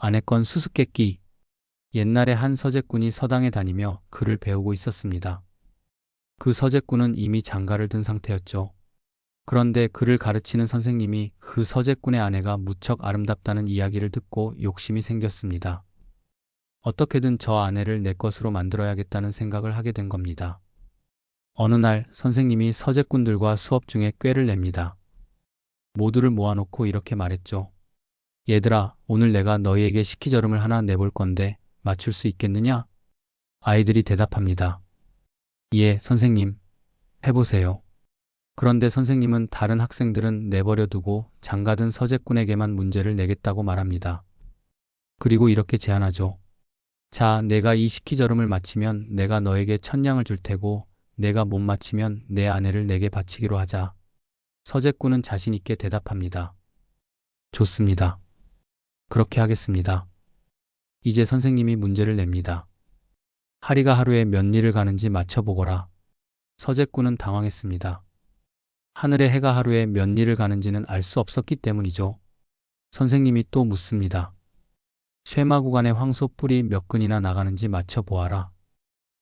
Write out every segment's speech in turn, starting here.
아내 건 수수께끼. 옛날에 한 서재꾼이 서당에 다니며 글을 배우고 있었습니다. 그 서재꾼은 이미 장가를 든 상태였죠. 그런데 그를 가르치는 선생님이 그 서재꾼의 아내가 무척 아름답다는 이야기를 듣고 욕심이 생겼습니다. 어떻게든 저 아내를 내 것으로 만들어야겠다는 생각을 하게 된 겁니다. 어느 날 선생님이 서재꾼들과 수업 중에 꾀를 냅니다. 모두를 모아놓고 이렇게 말했죠. 얘들아, 오늘 내가 너희에게 식기저름을 하나 내볼 건데 맞출 수 있겠느냐? 아이들이 대답합니다. 예, 선생님. 해보세요. 그런데 선생님은 다른 학생들은 내버려 두고 장가든 서재꾼에게만 문제를 내겠다고 말합니다. 그리고 이렇게 제안하죠. 자, 내가 이 식기저름을 맞히면 내가 너에게 1000냥을 줄 테고 내가 못 맞히면 내 아내를 내게 바치기로 하자. 서재꾼은 자신 있게 대답합니다. 좋습니다. 그렇게 하겠습니다. 이제 선생님이 문제를 냅니다. 하리가 하루에 몇 리를 가는지 맞춰보거라. 서재꾼은 당황했습니다. 하늘의 해가 하루에 몇 리를 가는지는 알 수 없었기 때문이죠. 선생님이 또 묻습니다. 쇠마 구간의 황소 뿔이 몇 근이나 나가는지 맞춰보아라.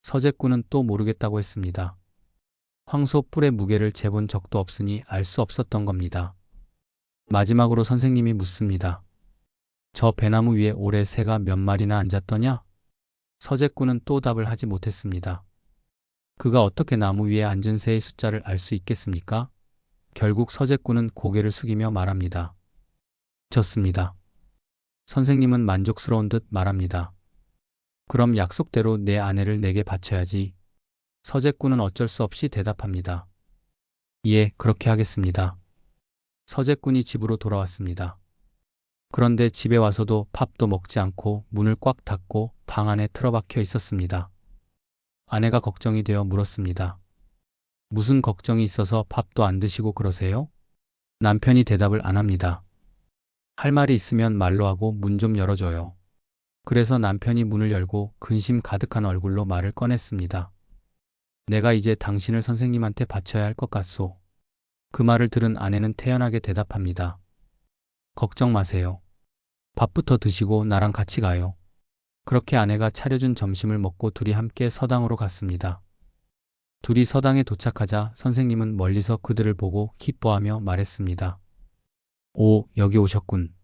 서재꾼은 또 모르겠다고 했습니다. 황소 뿔의 무게를 재본 적도 없으니 알 수 없었던 겁니다. 마지막으로 선생님이 묻습니다. 저 배나무 위에 올해 새가 몇 마리나 앉았더냐? 서재꾼은 또 답을 하지 못했습니다. 그가 어떻게 나무 위에 앉은 새의 숫자를 알 수 있겠습니까? 결국 서재꾼은 고개를 숙이며 말합니다. 졌습니다. 선생님은 만족스러운 듯 말합니다. 그럼 약속대로 내 아내를 내게 바쳐야지. 서재꾼은 어쩔 수 없이 대답합니다. 예, 그렇게 하겠습니다. 서재꾼이 집으로 돌아왔습니다. 그런데 집에 와서도 밥도 먹지 않고 문을 꽉 닫고 방 안에 틀어박혀 있었습니다. 아내가 걱정이 되어 물었습니다. 무슨 걱정이 있어서 밥도 안 드시고 그러세요? 남편이 대답을 안 합니다. 할 말이 있으면 말로 하고 문 좀 열어줘요. 그래서 남편이 문을 열고 근심 가득한 얼굴로 말을 꺼냈습니다. 내가 이제 당신을 선생님한테 바쳐야 할 것 같소. 그 말을 들은 아내는 태연하게 대답합니다. 걱정 마세요. 밥부터 드시고 나랑 같이 가요. 그렇게 아내가 차려준 점심을 먹고 둘이 함께 서당으로 갔습니다. 둘이 서당에 도착하자 선생님은 멀리서 그들을 보고 기뻐하며 말했습니다. 오, 여기 오셨군.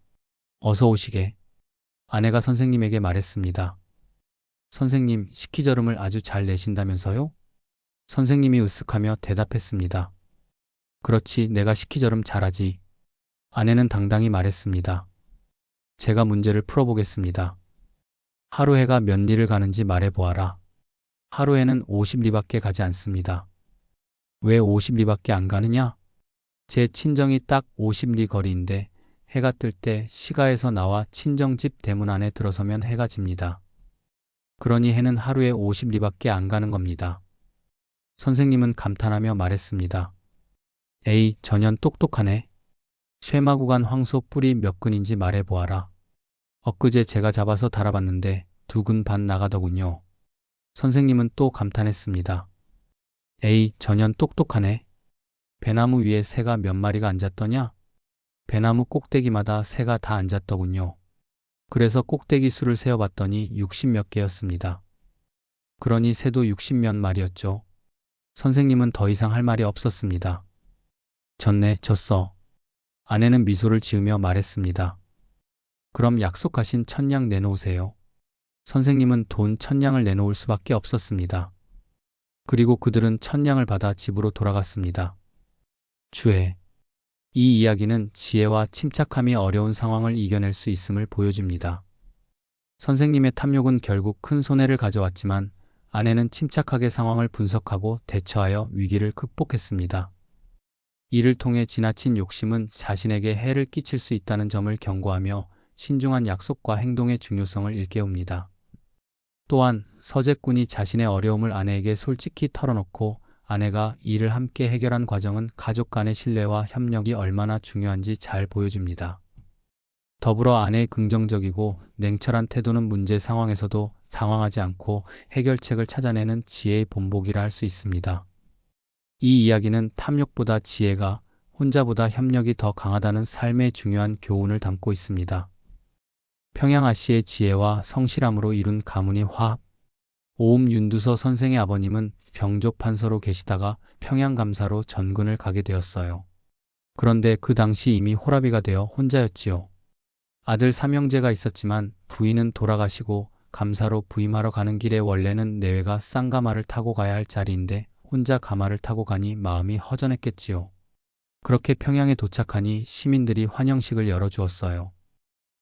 어서 오시게. 아내가 선생님에게 말했습니다. 선생님, 식기저름을 아주 잘 내신다면서요? 선생님이 으쓱하며 대답했습니다. 그렇지, 내가 식기저름 잘하지. 아내는 당당히 말했습니다. 제가 문제를 풀어보겠습니다. 하루 해가 몇 리를 가는지 말해보아라. 하루에는 50리밖에 가지 않습니다. 왜 50리밖에 안 가느냐? 제 친정이 딱 50리 거리인데 해가 뜰 때 시가에서 나와 친정집 대문 안에 들어서면 해가 집니다. 그러니 해는 하루에 50리밖에 안 가는 겁니다. 선생님은 감탄하며 말했습니다. 에이, 전혀 똑똑하네. 쇠마구간 황소 뿔이 몇 근인지 말해보아라. 엊그제 제가 잡아서 달아봤는데 2근 반 나가더군요. 선생님은 또 감탄했습니다. 에이, 전혀 똑똑하네. 배나무 위에 새가 몇 마리가 앉았더냐? 배나무 꼭대기마다 새가 다 앉았더군요. 그래서 꼭대기 수를 세어봤더니 60몇 개였습니다. 그러니 새도 60몇 마리였죠. 선생님은 더 이상 할 말이 없었습니다. 졌네, 졌어. 아내는 미소를 지으며 말했습니다. 그럼 약속하신 1000냥 내놓으세요. 선생님은 돈 1000냥을 내놓을 수밖에 없었습니다. 그리고 그들은 1000냥을 받아 집으로 돌아갔습니다. 주의. 이 이야기는 지혜와 침착함이 어려운 상황을 이겨낼 수 있음을 보여줍니다. 선생님의 탐욕은 결국 큰 손해를 가져왔지만 아내는 침착하게 상황을 분석하고 대처하여 위기를 극복했습니다. 이를 통해 지나친 욕심은 자신에게 해를 끼칠 수 있다는 점을 경고하며 신중한 약속과 행동의 중요성을 일깨웁니다. 또한 서재꾼이 자신의 어려움을 아내에게 솔직히 털어놓고 아내가 이를 함께 해결한 과정은 가족 간의 신뢰와 협력이 얼마나 중요한지 잘 보여줍니다. 더불어 아내의 긍정적이고 냉철한 태도는 문제 상황에서도 당황하지 않고 해결책을 찾아내는 지혜의 본보기라 할 수 있습니다. 이 이야기는 탐욕보다 지혜가, 혼자보다 협력이 더 강하다는 삶의 중요한 교훈을 담고 있습니다. 평양아 씨의 지혜와 성실함으로 이룬 가문이 화합. 오음 윤두서 선생의 아버님은 병조판서로 계시다가 평양감사로 전근을 가게 되었어요. 그런데 그 당시 이미 호라비가 되어 혼자였지요. 아들 삼형제가 있었지만 부인은 돌아가시고 감사로 부임하러 가는 길에 원래는 내외가 쌍가마를 타고 가야 할 자리인데 혼자 가마를 타고 가니 마음이 허전했겠지요. 그렇게 평양에 도착하니 시민들이 환영식을 열어주었어요.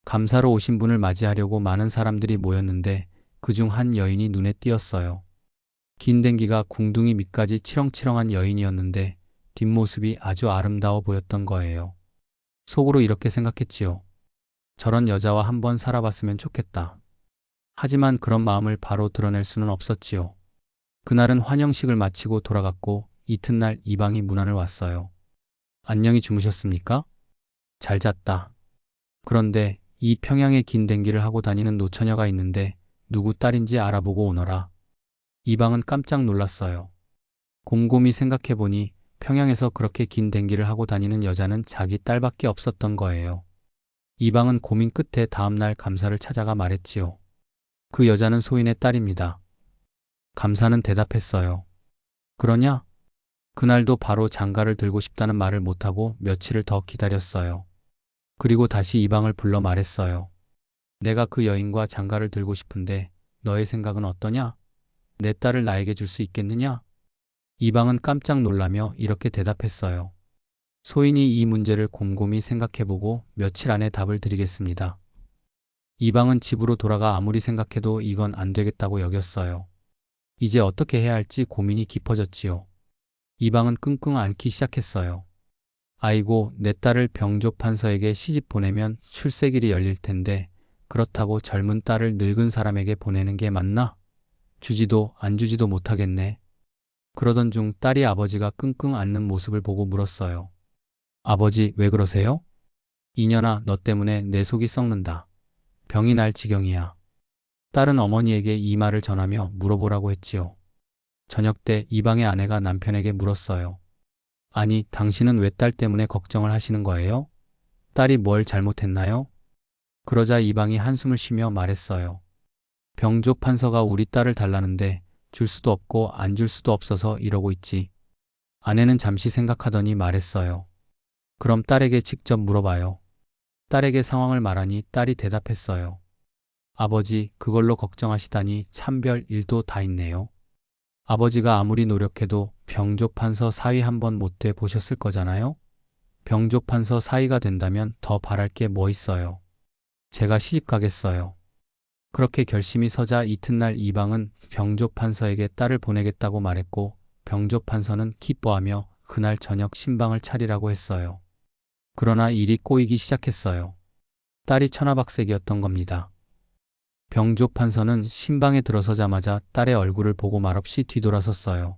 감사로 오신 분을 맞이하려고 많은 사람들이 모였는데 그중 한 여인이 눈에 띄었어요. 긴 댕기가 궁둥이 밑까지 치렁치렁한 여인이었는데 뒷모습이 아주 아름다워 보였던 거예요. 속으로 이렇게 생각했지요. 저런 여자와 한번 살아봤으면 좋겠다. 하지만 그런 마음을 바로 드러낼 수는 없었지요. 그날은 환영식을 마치고 돌아갔고 이튿날 이방이 문안을 왔어요. 안녕히 주무셨습니까? 잘 잤다. 그런데 이 평양에 긴 댕기를 하고 다니는 노처녀가 있는데 누구 딸인지 알아보고 오너라. 이방은 깜짝 놀랐어요. 곰곰이 생각해보니 평양에서 그렇게 긴 댕기를 하고 다니는 여자는 자기 딸밖에 없었던 거예요. 이방은 고민 끝에 다음날 감사를 찾아가 말했지요. 그 여자는 소인의 딸입니다. 감사는 대답했어요. 그러냐? 그날도 바로 장가를 들고 싶다는 말을 못하고 며칠을 더 기다렸어요. 그리고 다시 이방을 불러 말했어요. 내가 그 여인과 장가를 들고 싶은데 너의 생각은 어떠냐? 내 딸을 나에게 줄 수 있겠느냐? 이방은 깜짝 놀라며 이렇게 대답했어요. 소인이 이 문제를 곰곰이 생각해보고 며칠 안에 답을 드리겠습니다. 이방은 집으로 돌아가 아무리 생각해도 이건 안 되겠다고 여겼어요. 이제 어떻게 해야 할지 고민이 깊어졌지요. 이방은 끙끙 앓기 시작했어요. 아이고, 내 딸을 병조판서에게 시집 보내면 출세길이 열릴 텐데 그렇다고 젊은 딸을 늙은 사람에게 보내는 게 맞나? 주지도 안 주지도 못하겠네. 그러던 중 딸이 아버지가 끙끙 앓는 모습을 보고 물었어요. 아버지, 왜 그러세요? 이년아, 너 때문에 내 속이 썩는다. 병이 날 지경이야. 딸은 어머니에게 이 말을 전하며 물어보라고 했지요. 저녁 때 이방의 아내가 남편에게 물었어요. 아니, 당신은 왜 딸 때문에 걱정을 하시는 거예요? 딸이 뭘 잘못했나요? 그러자 이방이 한숨을 쉬며 말했어요. 병조판서가 우리 딸을 달라는데 줄 수도 없고 안 줄 수도 없어서 이러고 있지. 아내는 잠시 생각하더니 말했어요. 그럼 딸에게 직접 물어봐요. 딸에게 상황을 말하니 딸이 대답했어요. 아버지, 그걸로 걱정하시다니 참 별 일도 다 있네요. 아버지가 아무리 노력해도 병조판서 사위 한번 못 돼 보셨을 거잖아요? 병조판서 사위가 된다면 더 바랄 게 뭐 있어요. 제가 시집 가겠어요. 그렇게 결심이 서자 이튿날 이방은 병조판서에게 딸을 보내겠다고 말했고 병조판서는 기뻐하며 그날 저녁 신방을 차리라고 했어요. 그러나 일이 꼬이기 시작했어요. 딸이 천하박색이었던 겁니다. 병조판서는 신방에 들어서자마자 딸의 얼굴을 보고 말없이 뒤돌아섰어요.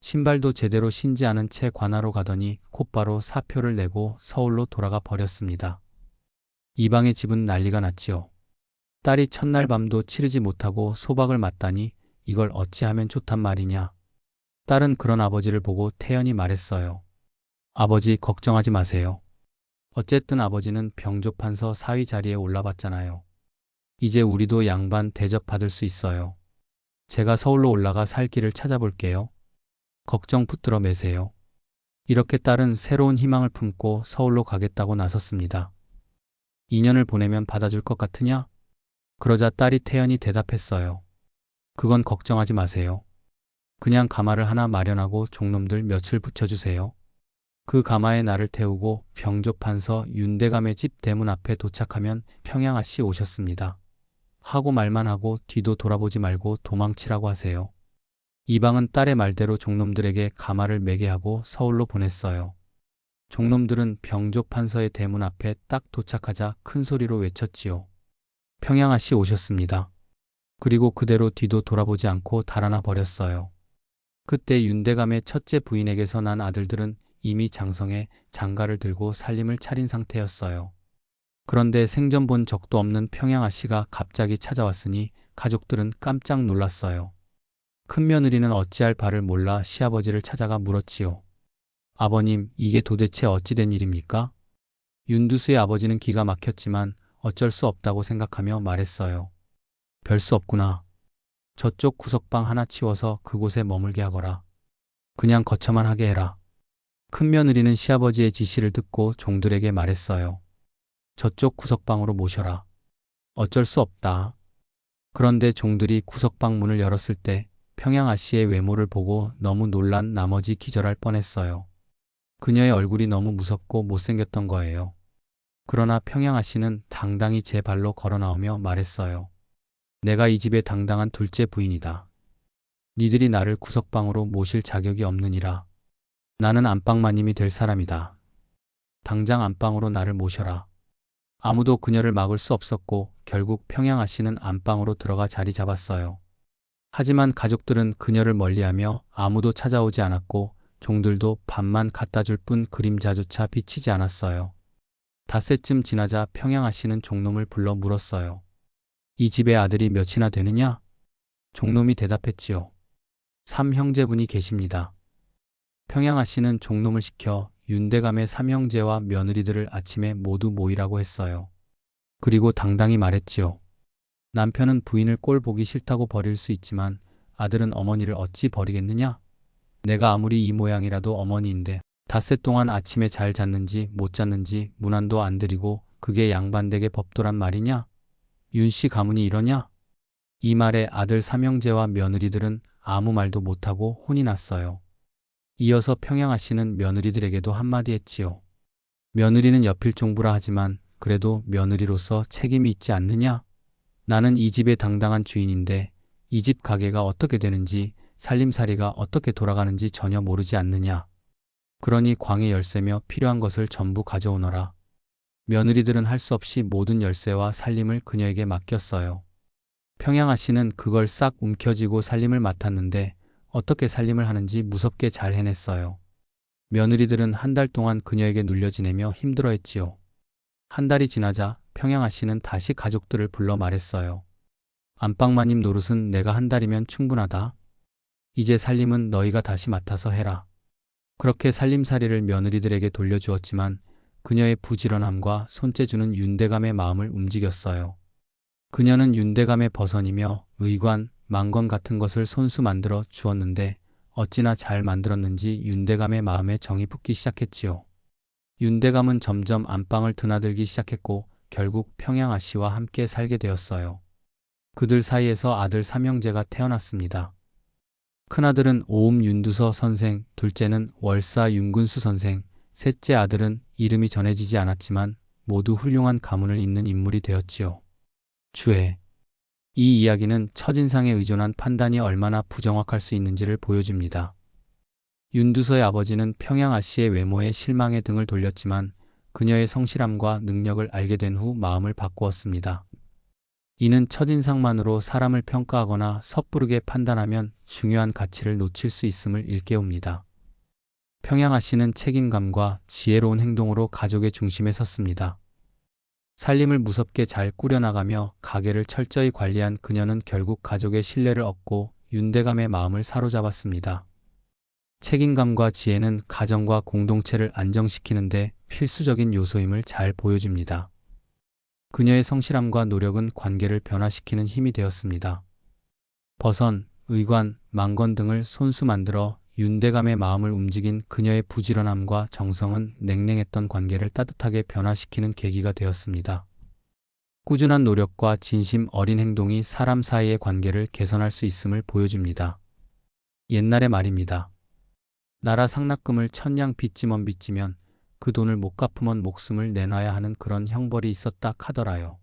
신발도 제대로 신지 않은 채 관하로 가더니 곧바로 사표를 내고 서울로 돌아가 버렸습니다. 이방의 집은 난리가 났지요. 딸이 첫날 밤도 치르지 못하고 소박을 맞다니 이걸 어찌하면 좋단 말이냐. 딸은 그런 아버지를 보고 태연히 말했어요. 아버지, 걱정하지 마세요. 어쨌든 아버지는 병조판서 사위 자리에 올라봤잖아요. 이제 우리도 양반 대접받을 수 있어요. 제가 서울로 올라가 살 길을 찾아볼게요. 걱정 붙들어 매세요. 이렇게 딸은 새로운 희망을 품고 서울로 가겠다고 나섰습니다. 2년을 보내면 받아줄 것 같으냐? 그러자 딸이 태연히 대답했어요. 그건 걱정하지 마세요. 그냥 가마를 하나 마련하고 종놈들 며칠 붙여주세요. 그 가마에 나를 태우고 병조판서 윤대감의 집 대문 앞에 도착하면 평양아 씨 오셨습니다. 하고 말만 하고 뒤도 돌아보지 말고 도망치라고 하세요. 이방은 딸의 말대로 종놈들에게 가마를 매게 하고 서울로 보냈어요. 종놈들은 병조판서의 대문 앞에 딱 도착하자 큰 소리로 외쳤지요. 평양아 씨 오셨습니다. 그리고 그대로 뒤도 돌아보지 않고 달아나 버렸어요. 그때 윤대감의 첫째 부인에게서 난 아들들은 이미 장성에 장가를 들고 살림을 차린 상태였어요. 그런데 생전 본 적도 없는 평양아 씨가 갑자기 찾아왔으니 가족들은 깜짝 놀랐어요. 큰며느리는 어찌할 바를 몰라 시아버지를 찾아가 물었지요. 아버님, 이게 도대체 어찌 된 일입니까? 윤두수의 아버지는 기가 막혔지만 어쩔 수 없다고 생각하며 말했어요. 별 수 없구나. 저쪽 구석방 하나 치워서 그곳에 머물게 하거라. 그냥 거처만 하게 해라. 큰며느리는 시아버지의 지시를 듣고 종들에게 말했어요. 저쪽 구석방으로 모셔라. 어쩔 수 없다. 그런데 종들이 구석방 문을 열었을 때 평양 아씨의 외모를 보고 너무 놀란 나머지 기절할 뻔했어요. 그녀의 얼굴이 너무 무섭고 못생겼던 거예요. 그러나 평양 아씨는 당당히 제 발로 걸어 나오며 말했어요. 내가 이 집의 당당한 둘째 부인이다. 니들이 나를 구석방으로 모실 자격이 없느니라. 나는 안방마님이 될 사람이다. 당장 안방으로 나를 모셔라. 아무도 그녀를 막을 수 없었고 결국 평양 아씨는 안방으로 들어가 자리 잡았어요. 하지만 가족들은 그녀를 멀리하며 아무도 찾아오지 않았고 종들도 밥만 갖다 줄 뿐 그림자조차 비치지 않았어요. 닷새쯤 지나자 평양 아씨는 종놈을 불러 물었어요. 이 집에 아들이 몇이나 되느냐? 종놈이 대답했지요. 3형제분이 계십니다. 평양 아씨는 종놈을 시켜 윤대감의 3형제와 며느리들을 아침에 모두 모이라고 했어요. 그리고 당당히 말했지요. 남편은 부인을 꼴 보기 싫다고 버릴 수 있지만 아들은 어머니를 어찌 버리겠느냐? 내가 아무리 이 모양이라도 어머니인데 닷새 동안 아침에 잘 잤는지 못 잤는지 문안도 안 드리고 그게 양반댁의 법도란 말이냐? 윤씨 가문이 이러냐? 이 말에 아들 3형제와 며느리들은 아무 말도 못하고 혼이 났어요. 이어서 평양 아씨는 며느리들에게도 한마디 했지요. 며느리는 여필종부라 하지만 그래도 며느리로서 책임이 있지 않느냐? 나는 이 집의 당당한 주인인데 이 집 가게가 어떻게 되는지 살림살이가 어떻게 돌아가는지 전혀 모르지 않느냐? 그러니 광의 열쇠며 필요한 것을 전부 가져오너라. 며느리들은 할 수 없이 모든 열쇠와 살림을 그녀에게 맡겼어요. 평양 아씨는 그걸 싹 움켜쥐고 살림을 맡았는데 어떻게 살림을 하는지 무섭게 잘 해냈어요. 며느리들은 한 달 동안 그녀에게 눌려 지내며 힘들어했지요. 한 달이 지나자 평양 아씨는 다시 가족들을 불러 말했어요. 안방마님 노릇은 내가 한 달이면 충분하다. 이제 살림은 너희가 다시 맡아서 해라. 그렇게 살림살이를 며느리들에게 돌려주었지만 그녀의 부지런함과 손재주는 윤대감의 마음을 움직였어요. 그녀는 윤대감의 버선이며 의관, 망건 같은 것을 손수 만들어 주었는데 어찌나 잘 만들었는지 윤대감의 마음에 정이 붙기 시작했지요. 윤대감은 점점 안방을 드나들기 시작했고 결국 평양 아씨와 함께 살게 되었어요. 그들 사이에서 아들 3형제가 태어났습니다. 큰아들은 오음 윤두서 선생, 둘째는 월사 윤군수 선생, 셋째 아들은 이름이 전해지지 않았지만 모두 훌륭한 가문을 잇는 인물이 되었지요. 주에 이 이야기는 첫인상에 의존한 판단이 얼마나 부정확할 수 있는지를 보여줍니다. 윤두서의 아버지는 평양 아씨의 외모에 실망의 등을 돌렸지만 그녀의 성실함과 능력을 알게 된 후 마음을 바꾸었습니다. 이는 첫인상만으로 사람을 평가하거나 섣부르게 판단하면 중요한 가치를 놓칠 수 있음을 일깨웁니다. 평양 아씨는 책임감과 지혜로운 행동으로 가족의 중심에 섰습니다. 살림을 무섭게 잘 꾸려나가며 가게를 철저히 관리한 그녀는 결국 가족의 신뢰를 얻고 윤대감의 마음을 사로잡았습니다. 책임감과 지혜는 가정과 공동체를 안정시키는 데 필수적인 요소임을 잘 보여줍니다. 그녀의 성실함과 노력은 관계를 변화시키는 힘이 되었습니다. 버선, 의관, 망건 등을 손수 만들어 윤대감의 마음을 움직인 그녀의 부지런함과 정성은 냉랭했던 관계를 따뜻하게 변화시키는 계기가 되었습니다. 꾸준한 노력과 진심 어린 행동이 사람 사이의 관계를 개선할 수 있음을 보여줍니다. 옛날의 말입니다. 나라 상납금을 1000냥 빚지면 그 돈을 못 갚으면 목숨을 내놔야 하는 그런 형벌이 있었다 카더라요.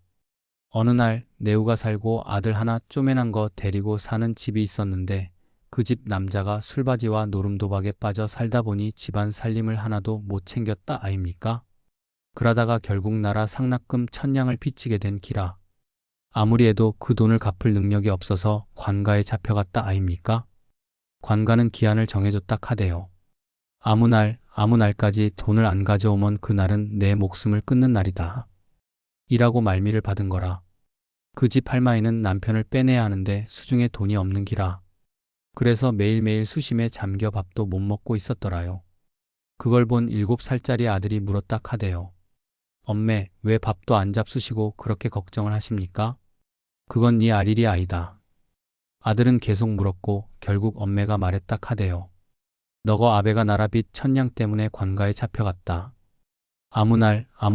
어느 날 내우가 살고 아들 하나 쪼매난 거 데리고 사는 집이 있었는데 그 집 남자가 술바지와 노름도박에 빠져 살다 보니 집안 살림을 하나도 못 챙겼다 아입니까? 그러다가 결국 나라 상납금 1000냥을 빚지게 된 기라. 아무리 해도 그 돈을 갚을 능력이 없어서 관가에 잡혀갔다 아입니까? 관가는 기한을 정해줬다 카대요. 아무 날까지 돈을 안 가져오면 그날은 내 목숨을 끊는 날이다. 이라고 말미를 받은 거라. 그 집 할머니는 남편을 빼내야 하는데 수중에 돈이 없는 기라. 그래서 매일매일 수심에 잠겨 밥도 못 먹고 있었더라요. 그걸 본 7살짜리 아들이 물었다 카대요. 엄매, 왜 밥도 안 잡수시고 그렇게 걱정을 하십니까? 그건 네 아릴이 아이다. 아들은 계속 물었고 결국 엄매가 말했다 카대요. 너거 아베가 나라빚 1000냥 때문에 관가에 잡혀갔다. 아무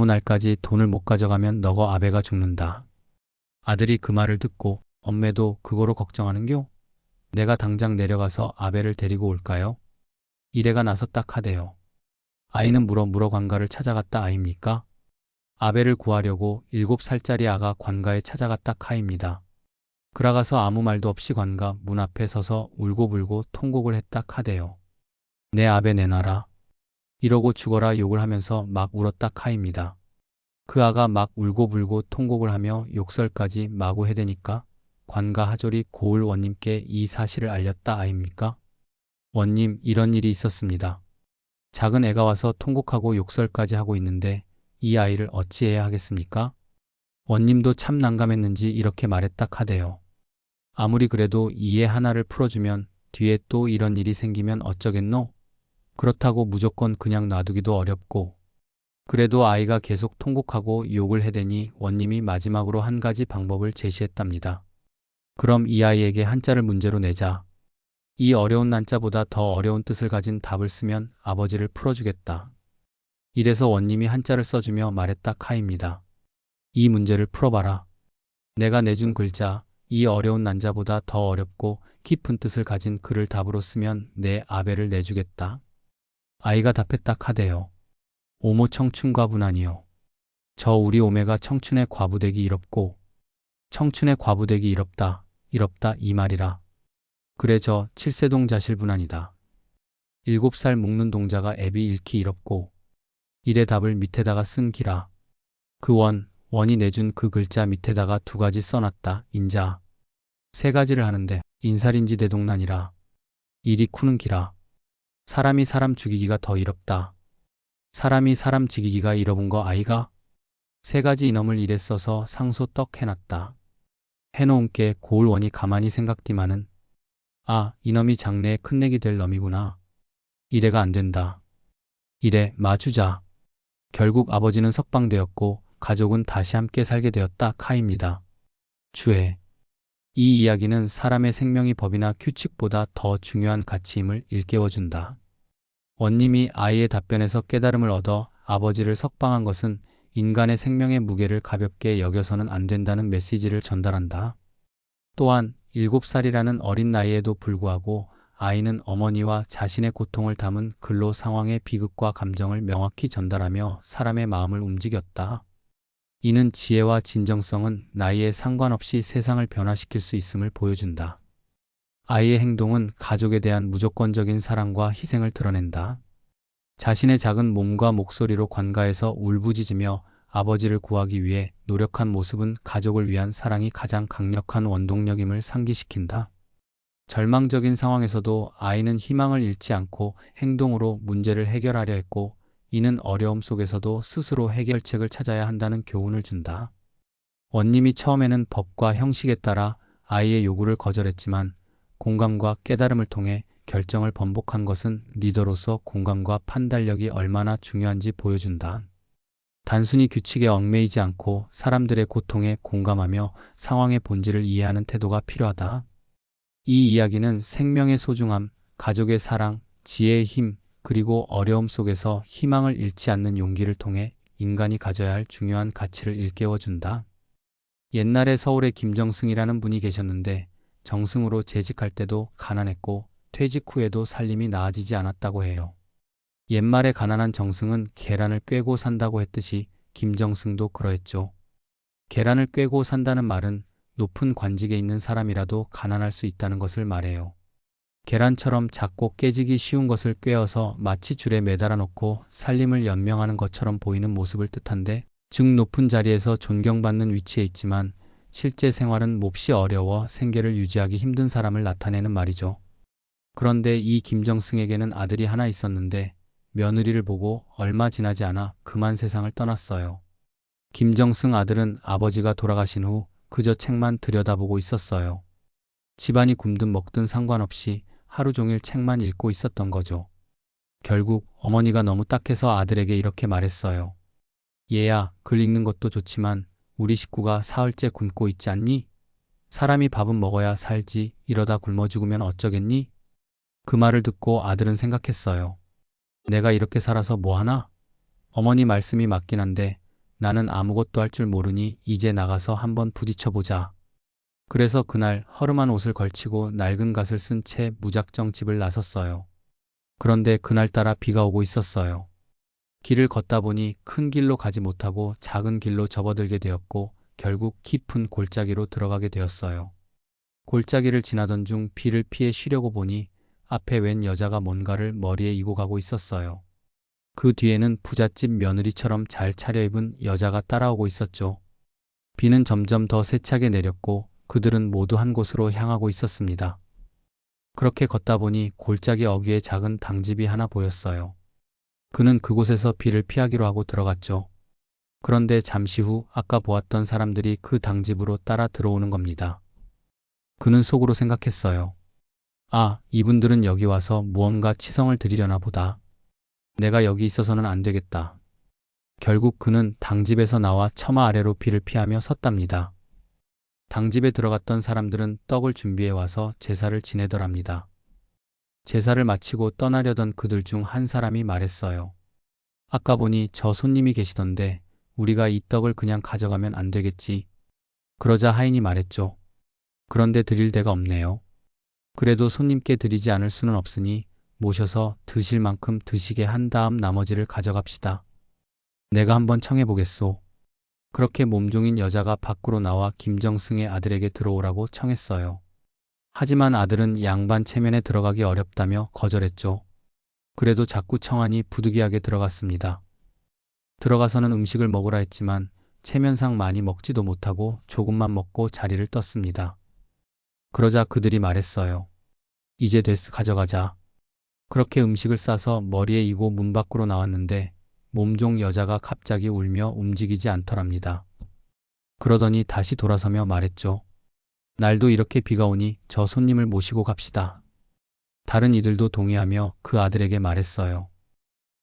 날까지 돈을 못 가져가면 너거 아베가 죽는다. 아들이 그 말을 듣고 엄매도 그거로 걱정하는겨? 내가 당장 내려가서 아베를 데리고 올까요? 이래가 나섰다 카대요. 아이는 물어 관가를 찾아갔다 아입니까? 아베를 구하려고 7살짜리 아가 관가에 찾아갔다 카입니다. 그라가서 아무 말도 없이 관가 문 앞에 서서 울고불고 통곡을 했다 카대요. 내 아베 내놔라. 이러고 죽어라 욕을 하면서 막 울었다 카입니다. 그 아가 막 울고불고 통곡을 하며 욕설까지 마구 해대니까 관가 하졸이 고을 원님께 이 사실을 알렸다 아입니까? 원님, 이런 일이 있었습니다. 작은 애가 와서 통곡하고 욕설까지 하고 있는데 이 아이를 어찌해야 하겠습니까? 원님도 참 난감했는지 이렇게 말했다 카대요. 아무리 그래도 이 애 하나를 풀어주면 뒤에 또 이런 일이 생기면 어쩌겠노? 그렇다고 무조건 그냥 놔두기도 어렵고 그래도 아이가 계속 통곡하고 욕을 해대니 원님이 마지막으로 한 가지 방법을 제시했답니다. 그럼 이 아이에게 한자를 문제로 내자. 이 어려운 난자보다 더 어려운 뜻을 가진 답을 쓰면 아버지를 풀어주겠다. 이래서 원님이 한자를 써주며 말했다 카입니다. 이 문제를 풀어봐라. 내가 내준 글자, 이 어려운 난자보다 더 어렵고 깊은 뜻을 가진 글을 답으로 쓰면 내 아베를 내주겠다. 아이가 답했다 카대요. 오모 청춘과분하니요. 저 우리 오매가 청춘의 과부되기 이롭고 청춘의 과부되기 이롭다 이 말이라. 그래 저 7세동 자실분하니다. 7살 묵는 동자가 애비 잃기 이롭고 이래 답을 밑에다가 쓴 기라. 그 원이 내준 그 글자 밑에다가 2가지 써놨다. 인자. 3가지를 하는데 인살인지 대동난이라. 일이 쿠는 기라. 사람이 사람 죽이기가 더 이롭다. 사람이 사람 죽이기가 이러본 거 아이가? 3가지 이놈을 이래 써서 상소 떡 해놨다. 해놓은 게 고을원이 가만히 생각디마는 아, 이놈이 장래에 큰내기 될 놈이구나. 이래가 안 된다. 이래 마주자. 결국 아버지는 석방되었고 가족은 다시 함께 살게 되었다 카입니다. 주해. 이 이야기는 사람의 생명이 법이나 규칙보다 더 중요한 가치임을 일깨워준다. 원님이 아이의 답변에서 깨달음을 얻어 아버지를 석방한 것은 인간의 생명의 무게를 가볍게 여겨서는 안 된다는 메시지를 전달한다. 또한 7살이라는 어린 나이에도 불구하고 아이는 어머니와 자신의 고통을 담은 글로 상황의 비극과 감정을 명확히 전달하며 사람의 마음을 움직였다. 이는 지혜와 진정성은 나이에 상관없이 세상을 변화시킬 수 있음을 보여준다. 아이의 행동은 가족에 대한 무조건적인 사랑과 희생을 드러낸다. 자신의 작은 몸과 목소리로 관가에서 울부짖으며 아버지를 구하기 위해 노력한 모습은 가족을 위한 사랑이 가장 강력한 원동력임을 상기시킨다. 절망적인 상황에서도 아이는 희망을 잃지 않고 행동으로 문제를 해결하려 했고 이는 어려움 속에서도 스스로 해결책을 찾아야 한다는 교훈을 준다. 원님이 처음에는 법과 형식에 따라 아이의 요구를 거절했지만 공감과 깨달음을 통해 결정을 번복한 것은 리더로서 공감과 판단력이 얼마나 중요한지 보여준다. 단순히 규칙에 얽매이지 않고 사람들의 고통에 공감하며 상황의 본질을 이해하는 태도가 필요하다. 이 이야기는 생명의 소중함, 가족의 사랑, 지혜의 힘, 그리고 어려움 속에서 희망을 잃지 않는 용기를 통해 인간이 가져야 할 중요한 가치를 일깨워준다. 옛날에 서울에 김정승이라는 분이 계셨는데 정승으로 재직할 때도 가난했고 퇴직 후에도 살림이 나아지지 않았다고 해요. 옛말에 가난한 정승은 계란을 꿰고 산다고 했듯이 김정승도 그러했죠. 계란을 꿰고 산다는 말은 높은 관직에 있는 사람이라도 가난할 수 있다는 것을 말해요. 계란처럼 작고 깨지기 쉬운 것을 꿰어서 마치 줄에 매달아 놓고 살림을 연명하는 것처럼 보이는 모습을 뜻한데, 즉 높은 자리에서 존경받는 위치에 있지만 실제 생활은 몹시 어려워 생계를 유지하기 힘든 사람을 나타내는 말이죠. 그런데 이 김정승에게는 아들이 하나 있었는데 며느리를 보고 얼마 지나지 않아 그만 세상을 떠났어요. 김정승 아들은 아버지가 돌아가신 후 그저 책만 들여다보고 있었어요. 집안이 굶든 먹든 상관없이 하루 종일 책만 읽고 있었던 거죠. 결국 어머니가 너무 딱해서 아들에게 이렇게 말했어요. 얘야, 글 읽는 것도 좋지만 우리 식구가 사흘째 굶고 있지 않니? 사람이 밥은 먹어야 살지 이러다 굶어 죽으면 어쩌겠니? 그 말을 듣고 아들은 생각했어요. 내가 이렇게 살아서 뭐 하나? 어머니 말씀이 맞긴 한데 나는 아무것도 할 줄 모르니 이제 나가서 한번 부딪혀보자. 그래서 그날 허름한 옷을 걸치고 낡은 갓을 쓴 채 무작정 집을 나섰어요. 그런데 그날따라 비가 오고 있었어요. 길을 걷다 보니 큰 길로 가지 못하고 작은 길로 접어들게 되었고 결국 깊은 골짜기로 들어가게 되었어요. 골짜기를 지나던 중 비를 피해 쉬려고 보니 앞에 웬 여자가 뭔가를 머리에 이고 가고 있었어요. 그 뒤에는 부잣집 며느리처럼 잘 차려입은 여자가 따라오고 있었죠. 비는 점점 더 세차게 내렸고 그들은 모두 한 곳으로 향하고 있었습니다. 그렇게 걷다 보니 골짜기 어귀에 작은 당집이 하나 보였어요. 그는 그곳에서 비를 피하기로 하고 들어갔죠. 그런데 잠시 후 아까 보았던 사람들이 그 당집으로 따라 들어오는 겁니다. 그는 속으로 생각했어요. 아, 이분들은 여기 와서 무언가 치성을 드리려나 보다. 내가 여기 있어서는 안 되겠다. 결국 그는 당집에서 나와 처마 아래로 비를 피하며 섰답니다. 당집에 들어갔던 사람들은 떡을 준비해 와서 제사를 지내더랍니다. 제사를 마치고 떠나려던 그들 중 한 사람이 말했어요. 아까 보니 저 손님이 계시던데 우리가 이 떡을 그냥 가져가면 안 되겠지. 그러자 하인이 말했죠. 그런데 드릴 데가 없네요. 그래도 손님께 드리지 않을 수는 없으니 모셔서 드실 만큼 드시게 한 다음 나머지를 가져갑시다. 내가 한번 청해보겠소. 그렇게 몸종인 여자가 밖으로 나와 김정승의 아들에게 들어오라고 청했어요. 하지만 아들은 양반 체면에 들어가기 어렵다며 거절했죠. 그래도 자꾸 청하니 부득이하게 들어갔습니다. 들어가서는 음식을 먹으라 했지만 체면상 많이 먹지도 못하고 조금만 먹고 자리를 떴습니다. 그러자 그들이 말했어요. 이제 됐어, 가져가자. 그렇게 음식을 싸서 머리에 이고 문 밖으로 나왔는데 몸종 여자가 갑자기 울며 움직이지 않더랍니다. 그러더니 다시 돌아서며 말했죠. 날도 이렇게 비가 오니 저 손님을 모시고 갑시다. 다른 이들도 동의하며 그 아들에게 말했어요.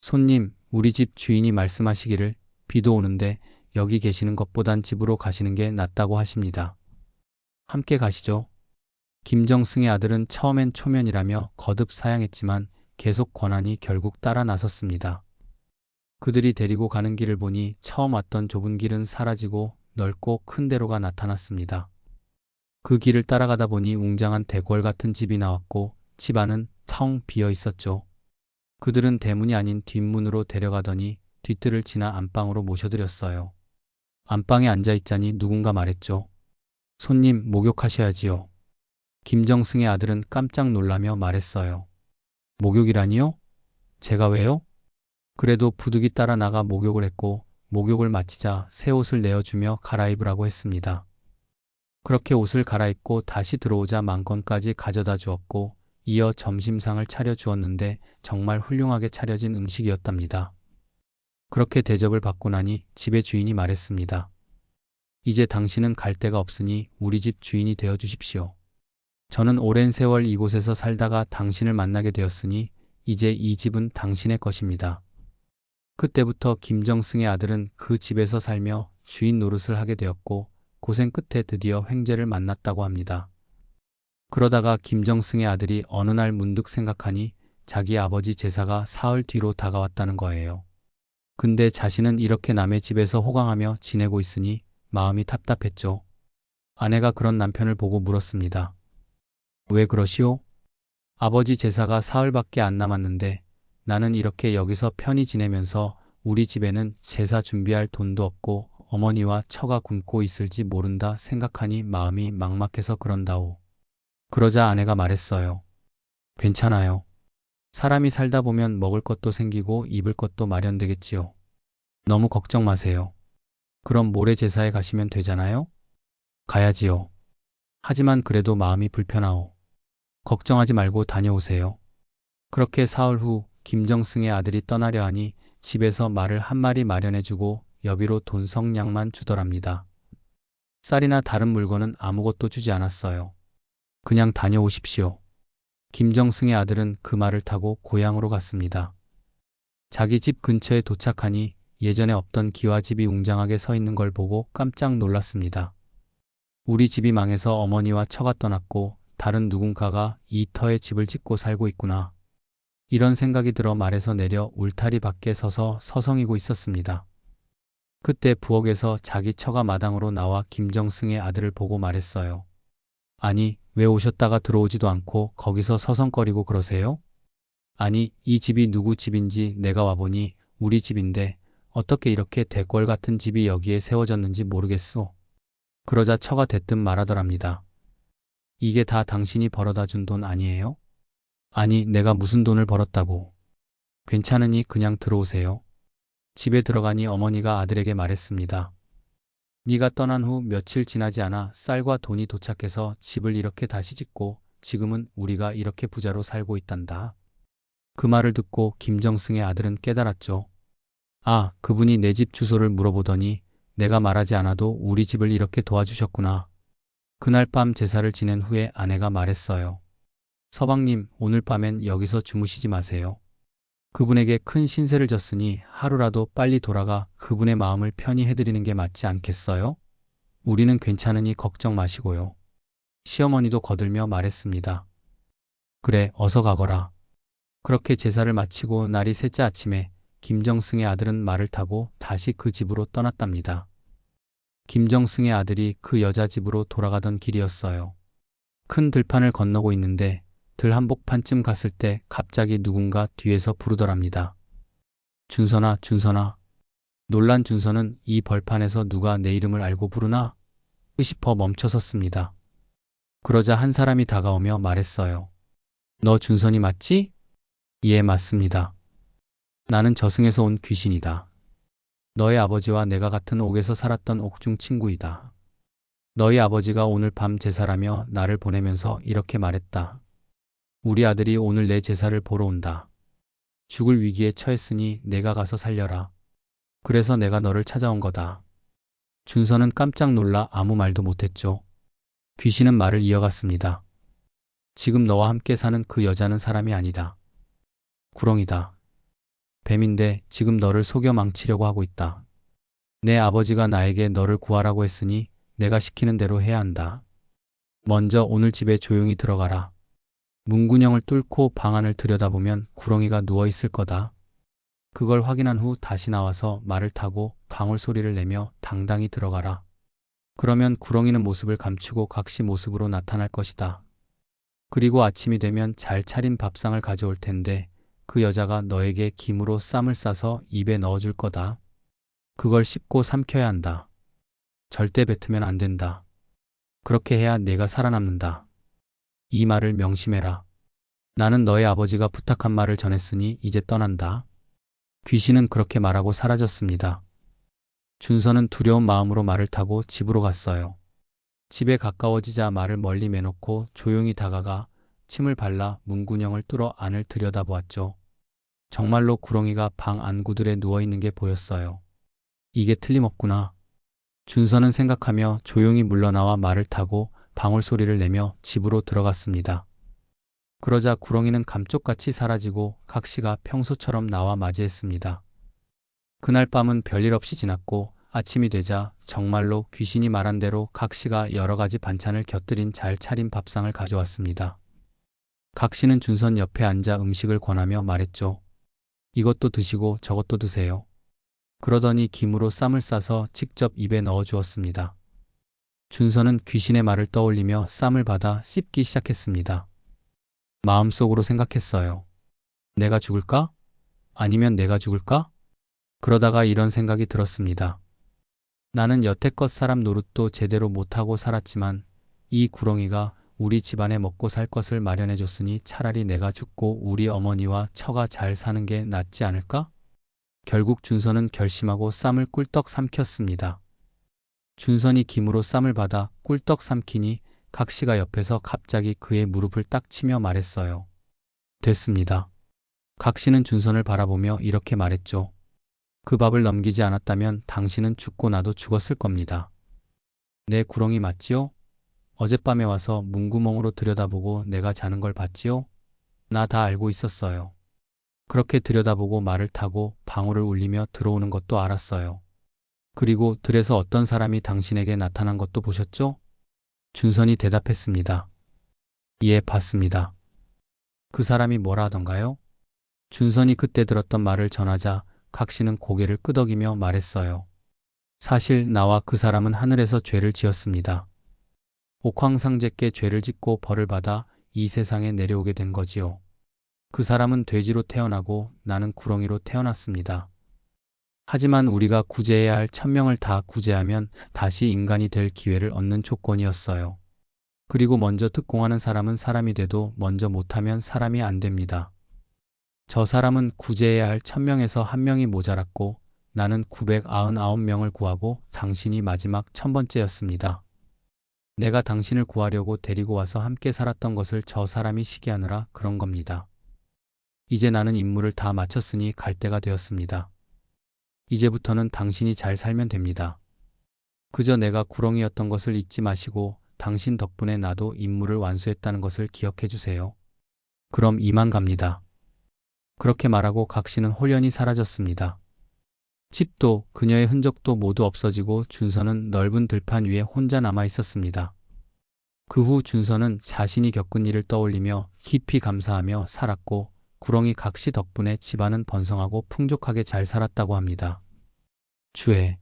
손님, 우리 집 주인이 말씀하시기를 비도 오는데 여기 계시는 것보단 집으로 가시는 게 낫다고 하십니다. 함께 가시죠. 김정승의 아들은 처음엔 초면이라며 거듭 사양했지만 계속 권하니 결국 따라 나섰습니다. 그들이 데리고 가는 길을 보니 처음 왔던 좁은 길은 사라지고 넓고 큰 대로가 나타났습니다. 그 길을 따라가다 보니 웅장한 대궐 같은 집이 나왔고 집 안은 텅 비어 있었죠. 그들은 대문이 아닌 뒷문으로 데려가더니 뒤뜰을 지나 안방으로 모셔드렸어요. 안방에 앉아있자니 누군가 말했죠. 손님, 목욕하셔야지요. 김정승의 아들은 깜짝 놀라며 말했어요. 목욕이라니요? 제가 왜요? 그래도 부득이 따라 나가 목욕을 했고 목욕을 마치자 새 옷을 내어주며 갈아입으라고 했습니다. 그렇게 옷을 갈아입고 다시 들어오자 만건까지 가져다 주었고 이어 점심상을 차려주었는데 정말 훌륭하게 차려진 음식이었답니다. 그렇게 대접을 받고 나니 집의 주인이 말했습니다. 이제 당신은 갈 데가 없으니 우리 집 주인이 되어 주십시오. 저는 오랜 세월 이곳에서 살다가 당신을 만나게 되었으니 이제 이 집은 당신의 것입니다. 그때부터 김정승의 아들은 그 집에서 살며 주인 노릇을 하게 되었고 고생 끝에 드디어 횡재를 만났다고 합니다. 그러다가 김정승의 아들이 어느 날 문득 생각하니 자기 아버지 제사가 사흘 뒤로 다가왔다는 거예요. 근데 자신은 이렇게 남의 집에서 호강하며 지내고 있으니 마음이 답답했죠. 아내가 그런 남편을 보고 물었습니다. 왜 그러시오? 아버지 제사가 사흘밖에 안 남았는데 나는 이렇게 여기서 편히 지내면서 우리 집에는 제사 준비할 돈도 없고 어머니와 처가 굶고 있을지 모른다 생각하니 마음이 막막해서 그런다오. 그러자 아내가 말했어요. 괜찮아요. 사람이 살다 보면 먹을 것도 생기고 입을 것도 마련되겠지요. 너무 걱정 마세요. 그럼 모레 제사에 가시면 되잖아요? 가야지요. 하지만 그래도 마음이 불편하오. 걱정하지 말고 다녀오세요. 그렇게 사흘 후 김정승의 아들이 떠나려 하니 집에서 말을 한 마리 마련해주고 여비로 돈 성냥만 주더랍니다. 쌀이나 다른 물건은 아무것도 주지 않았어요. 그냥 다녀오십시오. 김정승의 아들은 그 말을 타고 고향으로 갔습니다. 자기 집 근처에 도착하니 예전에 없던 기와집이 웅장하게 서 있는 걸 보고 깜짝 놀랐습니다. 우리 집이 망해서 어머니와 처가 떠났고 다른 누군가가 이 터에 집을 짓고 살고 있구나. 이런 생각이 들어 말에서 내려 울타리 밖에 서서 서성이고 있었습니다. 그때 부엌에서 자기 처가 마당으로 나와 김정승의 아들을 보고 말했어요. 아니, 왜 오셨다가 들어오지도 않고 거기서 서성거리고 그러세요? 아니, 이 집이 누구 집인지 내가 와보니 우리 집인데 어떻게 이렇게 대궐 같은 집이 여기에 세워졌는지 모르겠소. 그러자 처가 대뜸 말하더랍니다. 이게 다 당신이 벌어다 준 돈 아니에요? 아니, 내가 무슨 돈을 벌었다고. 괜찮으니 그냥 들어오세요. 집에 들어가니 어머니가 아들에게 말했습니다. 네가 떠난 후 며칠 지나지 않아 쌀과 돈이 도착해서 집을 이렇게 다시 짓고 지금은 우리가 이렇게 부자로 살고 있단다. 그 말을 듣고 김정승의 아들은 깨달았죠. 아, 그분이 내 집 주소를 물어보더니 내가 말하지 않아도 우리 집을 이렇게 도와주셨구나. 그날 밤 제사를 지낸 후에 아내가 말했어요. 서방님, 오늘 밤엔 여기서 주무시지 마세요. 그분에게 큰 신세를 졌으니 하루라도 빨리 돌아가 그분의 마음을 편히 해드리는 게 맞지 않겠어요? 우리는 괜찮으니 걱정 마시고요. 시어머니도 거들며 말했습니다. 그래, 어서 가거라. 그렇게 제사를 마치고 날이 셋째 아침에 김정승의 아들은 말을 타고 다시 그 집으로 떠났답니다. 김정승의 아들이 그 여자 집으로 돌아가던 길이었어요. 큰 들판을 건너고 있는데 들 한복판쯤 갔을 때 갑자기 누군가 뒤에서 부르더랍니다. 준선아, 준선아. 놀란 준선은 이 벌판에서 누가 내 이름을 알고 부르나? 싶어 멈춰섰습니다. 그러자 한 사람이 다가오며 말했어요. 너 준선이 맞지? 예, 맞습니다. 나는 저승에서 온 귀신이다. 너의 아버지와 내가 같은 옥에서 살았던 옥중 친구이다. 너희 아버지가 오늘 밤 제사라며 나를 보내면서 이렇게 말했다. 우리 아들이 오늘 내 제사를 보러 온다. 죽을 위기에 처했으니 내가 가서 살려라. 그래서 내가 너를 찾아온 거다. 준선은 깜짝 놀라 아무 말도 못했죠. 귀신은 말을 이어갔습니다. 지금 너와 함께 사는 그 여자는 사람이 아니다. 구렁이다. 뱀인데 지금 너를 속여 망치려고 하고 있다. 내 아버지가 나에게 너를 구하라고 했으니 내가 시키는 대로 해야 한다. 먼저 오늘 집에 조용히 들어가라. 문구녕을 뚫고 방 안을 들여다보면 구렁이가 누워있을 거다. 그걸 확인한 후 다시 나와서 말을 타고 방울 소리를 내며 당당히 들어가라. 그러면 구렁이는 모습을 감추고 각시 모습으로 나타날 것이다. 그리고 아침이 되면 잘 차린 밥상을 가져올 텐데 그 여자가 너에게 김으로 쌈을 싸서 입에 넣어줄 거다. 그걸 씹고 삼켜야 한다. 절대 뱉으면 안 된다. 그렇게 해야 내가 살아남는다. 이 말을 명심해라. 나는 너의 아버지가 부탁한 말을 전했으니 이제 떠난다. 귀신은 그렇게 말하고 사라졌습니다. 준서는 두려운 마음으로 말을 타고 집으로 갔어요. 집에 가까워지자 말을 멀리 매놓고 조용히 다가가 침을 발라 문구녕을 뚫어 안을 들여다보았죠. 정말로 구렁이가 방 안구들에 누워있는 게 보였어요. 이게 틀림없구나. 준서는 생각하며 조용히 물러나와 말을 타고 방울 소리를 내며 집으로 들어갔습니다. 그러자 구렁이는 감쪽같이 사라지고 각시가 평소처럼 나와 맞이했습니다. 그날 밤은 별일 없이 지났고 아침이 되자 정말로 귀신이 말한 대로 각시가 여러 가지 반찬을 곁들인 잘 차린 밥상을 가져왔습니다. 각시는 준선 옆에 앉아 음식을 권하며 말했죠. 이것도 드시고 저것도 드세요. 그러더니 김으로 쌈을 싸서 직접 입에 넣어 주었습니다. 준선은 귀신의 말을 떠올리며 쌈을 받아 씹기 시작했습니다. 마음속으로 생각했어요. 내가 죽을까? 아니면 내가 죽을까? 그러다가 이런 생각이 들었습니다. 나는 여태껏 사람 노릇도 제대로 못하고 살았지만 이 구렁이가 우리 집안에 먹고 살 것을 마련해 줬으니 차라리 내가 죽고 우리 어머니와 처가 잘 사는 게 낫지 않을까? 결국 준선은 결심하고 쌈을 꿀떡 삼켰습니다. 준선이 김으로 쌈을 받아 꿀떡 삼키니 각시가 옆에서 갑자기 그의 무릎을 딱 치며 말했어요. 됐습니다. 각시는 준선을 바라보며 이렇게 말했죠. 그 밥을 넘기지 않았다면 당신은 죽고 나도 죽었을 겁니다. 내 구렁이 맞지요? 어젯밤에 와서 문구멍으로 들여다보고 내가 자는 걸 봤지요? 나 다 알고 있었어요. 그렇게 들여다보고 말을 타고 방울을 울리며 들어오는 것도 알았어요. 그리고 들에서 어떤 사람이 당신에게 나타난 것도 보셨죠? 준선이 대답했습니다. 예, 봤습니다. 그 사람이 뭐라 하던가요? 준선이 그때 들었던 말을 전하자 각 씨는 고개를 끄덕이며 말했어요. 사실 나와 그 사람은 하늘에서 죄를 지었습니다. 옥황상제께 죄를 짓고 벌을 받아 이 세상에 내려오게 된 거지요. 그 사람은 돼지로 태어나고 나는 구렁이로 태어났습니다. 하지만 우리가 구제해야 할 1000명을 다 구제하면 다시 인간이 될 기회를 얻는 조건이었어요. 그리고 먼저 특공하는 사람은 사람이 돼도 먼저 못하면 사람이 안 됩니다. 저 사람은 구제해야 할 1000명에서 1명이 모자랐고 나는 999명을 구하고 당신이 마지막 1000번째였습니다. 내가 당신을 구하려고 데리고 와서 함께 살았던 것을 저 사람이 시기하느라 그런 겁니다. 이제 나는 임무를 다 마쳤으니 갈 때가 되었습니다. 이제부터는 당신이 잘 살면 됩니다. 그저 내가 구렁이였던 것을 잊지 마시고 당신 덕분에 나도 임무를 완수했다는 것을 기억해 주세요. 그럼 이만 갑니다. 그렇게 말하고 각 씨는 홀연히 사라졌습니다. 집도 그녀의 흔적도 모두 없어지고 준서는 넓은 들판 위에 혼자 남아 있었습니다. 그 후 준서는 자신이 겪은 일을 떠올리며 깊이 감사하며 살았고 구렁이 각 씨 덕분에 집안은 번성하고 풍족하게 잘 살았다고 합니다. 주에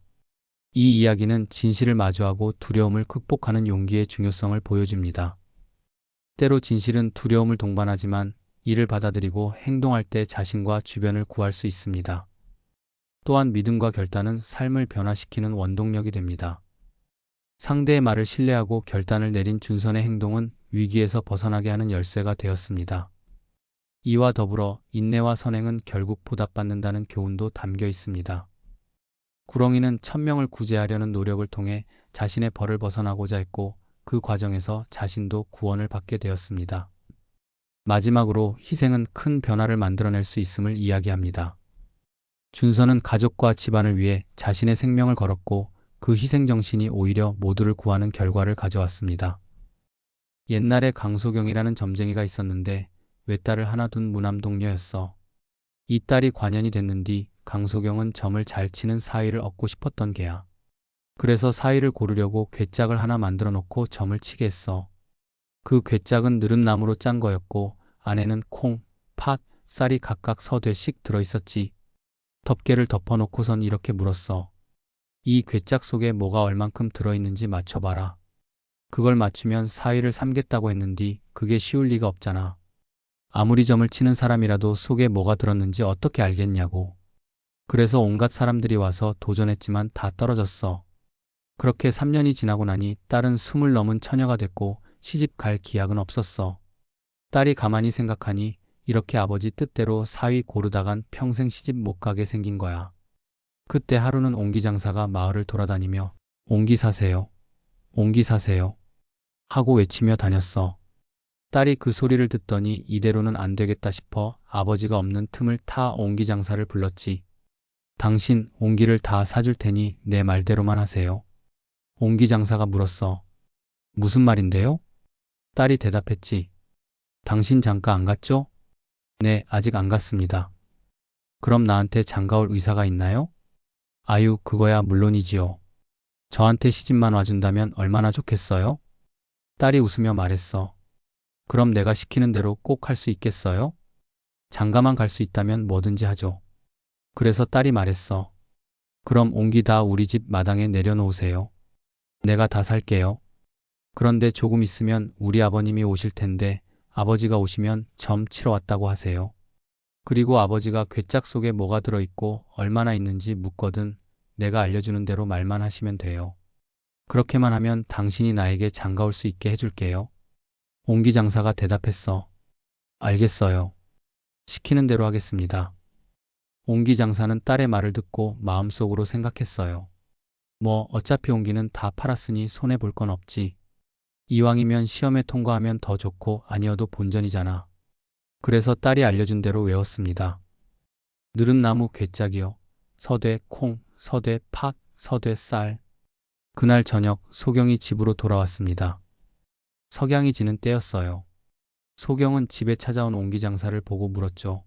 이 이야기는 진실을 마주하고 두려움을 극복하는 용기의 중요성을 보여줍니다. 때로 진실은 두려움을 동반하지만 이를 받아들이고 행동할 때 자신과 주변을 구할 수 있습니다. 또한 믿음과 결단은 삶을 변화시키는 원동력이 됩니다. 상대의 말을 신뢰하고 결단을 내린 준선의 행동은 위기에서 벗어나게 하는 열쇠가 되었습니다. 이와 더불어 인내와 선행은 결국 보답받는다는 교훈도 담겨 있습니다. 구렁이는 1000명을 구제하려는 노력을 통해 자신의 벌을 벗어나고자 했고 그 과정에서 자신도 구원을 받게 되었습니다. 마지막으로 희생은 큰 변화를 만들어낼 수 있음을 이야기합니다. 준서는 가족과 집안을 위해 자신의 생명을 걸었고 그 희생정신이 오히려 모두를 구하는 결과를 가져왔습니다. 옛날에 강소경이라는 점쟁이가 있었는데 외딸을 하나 둔 무남동녀였어. 이 딸이 관연이 됐는 뒤 강소경은 점을 잘 치는 사위를 얻고 싶었던 게야. 그래서 사위를 고르려고 괴짝을 하나 만들어 놓고 점을 치게 했어. 그 괴짝은 느릅나무로 짠 거였고 안에는 콩, 팥, 쌀이 각각 서대씩 들어있었지. 덮개를 덮어놓고선 이렇게 물었어. 이 괴짝 속에 뭐가 얼만큼 들어있는지 맞춰봐라. 그걸 맞추면 사위를 삼겠다고 했는디 그게 쉬울 리가 없잖아. 아무리 점을 치는 사람이라도 속에 뭐가 들었는지 어떻게 알겠냐고. 그래서 온갖 사람들이 와서 도전했지만 다 떨어졌어. 그렇게 3년이 지나고 나니 딸은 20 넘은 처녀가 됐고 시집 갈 기약은 없었어. 딸이 가만히 생각하니 이렇게 아버지 뜻대로 사위 고르다간 평생 시집 못 가게 생긴 거야. 그때 하루는 옹기장사가 마을을 돌아다니며 옹기 사세요, 옹기 사세요 하고 외치며 다녔어. 딸이 그 소리를 듣더니 이대로는 안 되겠다 싶어 아버지가 없는 틈을 타 옹기장사를 불렀지. 당신 옹기를 다 사줄 테니 내 말대로만 하세요. 옹기장사가 물었어. 무슨 말인데요? 딸이 대답했지. 당신 장가 안 갔죠? 네, 아직 안 갔습니다. 그럼 나한테 장가올 의사가 있나요? 아유, 그거야 물론이지요. 저한테 시집만 와준다면 얼마나 좋겠어요? 딸이 웃으며 말했어. 그럼 내가 시키는 대로 꼭 할 수 있겠어요? 장가만 갈 수 있다면 뭐든지 하죠. 그래서 딸이 말했어. 그럼 옹기 다 우리 집 마당에 내려놓으세요. 내가 다 살게요. 그런데 조금 있으면 우리 아버님이 오실 텐데 아버지가 오시면 점 치러 왔다고 하세요. 그리고 아버지가 괴짝 속에 뭐가 들어있고 얼마나 있는지 묻거든 내가 알려주는 대로 말만 하시면 돼요. 그렇게만 하면 당신이 나에게 장가올 수 있게 해줄게요. 옹기장사가 대답했어. 알겠어요. 시키는 대로 하겠습니다. 옹기장사는 딸의 말을 듣고 마음속으로 생각했어요. 뭐 어차피 옹기는 다 팔았으니 손해볼 건 없지. 이왕이면 시험에 통과하면 더 좋고 아니어도 본전이잖아. 그래서 딸이 알려준 대로 외웠습니다. 느릅나무 괴짝이요. 서대 콩, 서대 팥, 서대 쌀. 그날 저녁 소경이 집으로 돌아왔습니다. 석양이 지는 때였어요. 소경은 집에 찾아온 옹기장사를 보고 물었죠.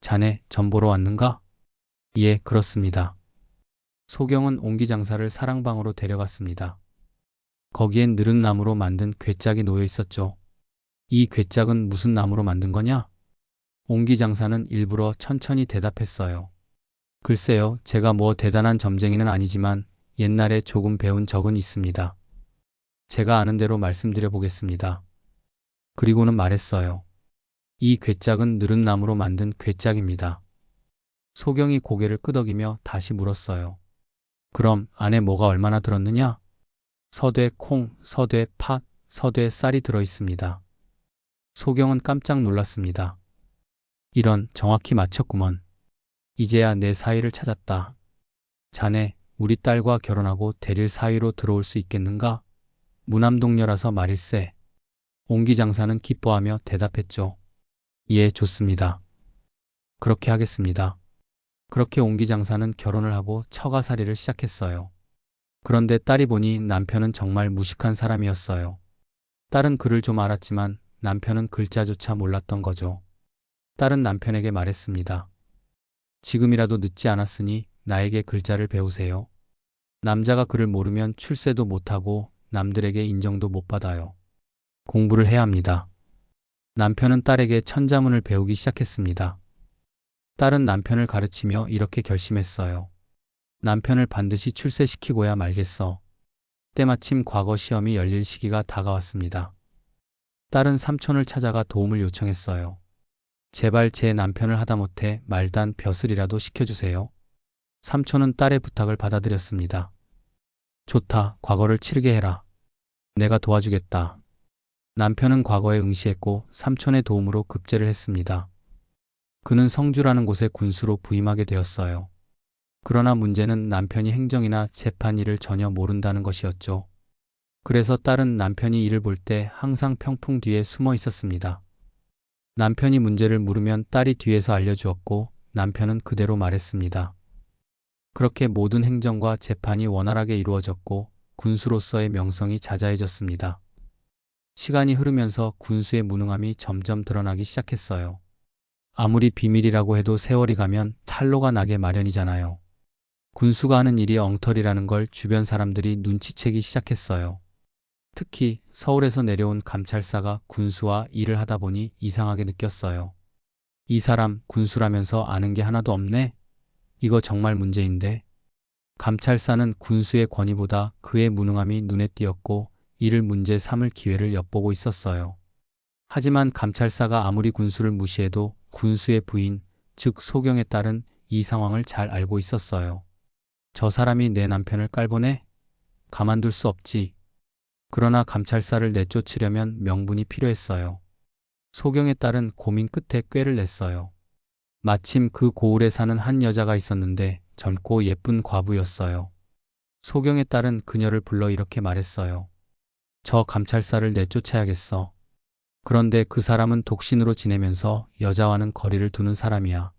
자네 전 보러 왔는가? 예, 그렇습니다. 소경은 옹기장사를 사랑방으로 데려갔습니다. 거기엔 느릅 나무로 만든 괴짝이 놓여 있었죠. 이 괴짝은 무슨 나무로 만든 거냐? 옹기장사는 일부러 천천히 대답했어요. 글쎄요, 제가 뭐 대단한 점쟁이는 아니지만 옛날에 조금 배운 적은 있습니다. 제가 아는 대로 말씀드려 보겠습니다. 그리고는 말했어요. 이 괴짝은 느릅 나무로 만든 괴짝입니다. 소경이 고개를 끄덕이며 다시 물었어요. 그럼 안에 뭐가 얼마나 들었느냐? 서대 콩, 서대 팥, 서대 쌀이 들어 있습니다. 소경은 깜짝 놀랐습니다. 이런, 정확히 맞췄구먼. 이제야 내 사위를 찾았다. 자네, 우리 딸과 결혼하고 대릴 사위로 들어올 수 있겠는가? 무남동녀라서 말일세. 옹기장사는 기뻐하며 대답했죠. 예, 좋습니다. 그렇게 하겠습니다. 그렇게 옹기장사는 결혼을 하고 처가살이를 시작했어요. 그런데 딸이 보니 남편은 정말 무식한 사람이었어요. 딸은 글을 좀 알았지만 남편은 글자조차 몰랐던 거죠. 딸은 남편에게 말했습니다. 지금이라도 늦지 않았으니 나에게 글자를 배우세요. 남자가 글을 모르면 출세도 못하고 남들에게 인정도 못 받아요. 공부를 해야 합니다. 남편은 딸에게 천자문을 배우기 시작했습니다. 딸은 남편을 가르치며 이렇게 결심했어요. 남편을 반드시 출세시키고야 말겠어. 때마침 과거 시험이 열릴 시기가 다가왔습니다. 딸은 삼촌을 찾아가 도움을 요청했어요. 제발 제 남편을 하다못해 말단 벼슬이라도 시켜주세요. 삼촌은 딸의 부탁을 받아들였습니다. 좋다, 과거를 치르게 해라. 내가 도와주겠다. 남편은 과거에 응시했고 삼촌의 도움으로 급제를 했습니다. 그는 성주라는 곳에 군수로 부임하게 되었어요. 그러나 문제는 남편이 행정이나 재판 일을 전혀 모른다는 것이었죠. 그래서 딸은 남편이 일을 볼 때 항상 평풍 뒤에 숨어 있었습니다. 남편이 문제를 물으면 딸이 뒤에서 알려주었고 남편은 그대로 말했습니다. 그렇게 모든 행정과 재판이 원활하게 이루어졌고 군수로서의 명성이 자자해졌습니다. 시간이 흐르면서 군수의 무능함이 점점 드러나기 시작했어요. 아무리 비밀이라고 해도 세월이 가면 탄로가 나게 마련이잖아요. 군수가 하는 일이 엉터리라는 걸 주변 사람들이 눈치채기 시작했어요. 특히 서울에서 내려온 감찰사가 군수와 일을 하다 보니 이상하게 느꼈어요. 이 사람 군수라면서 아는 게 하나도 없네? 이거 정말 문제인데. 감찰사는 군수의 권위보다 그의 무능함이 눈에 띄었고 이를 문제 삼을 기회를 엿보고 있었어요. 하지만 감찰사가 아무리 군수를 무시해도 군수의 부인, 즉 소경의 딸은 이 상황을 잘 알고 있었어요. 저 사람이 내 남편을 깔보네? 가만둘 수 없지. 그러나 감찰사를 내쫓으려면 명분이 필요했어요. 소경의 딸은 고민 끝에 꾀를 냈어요. 마침 그 고을에 사는 한 여자가 있었는데 젊고 예쁜 과부였어요. 소경의 딸은 그녀를 불러 이렇게 말했어요. 저 감찰사를 내쫓아야겠어. 그런데 그 사람은 독신으로 지내면서 여자와는 거리를 두는 사람이야.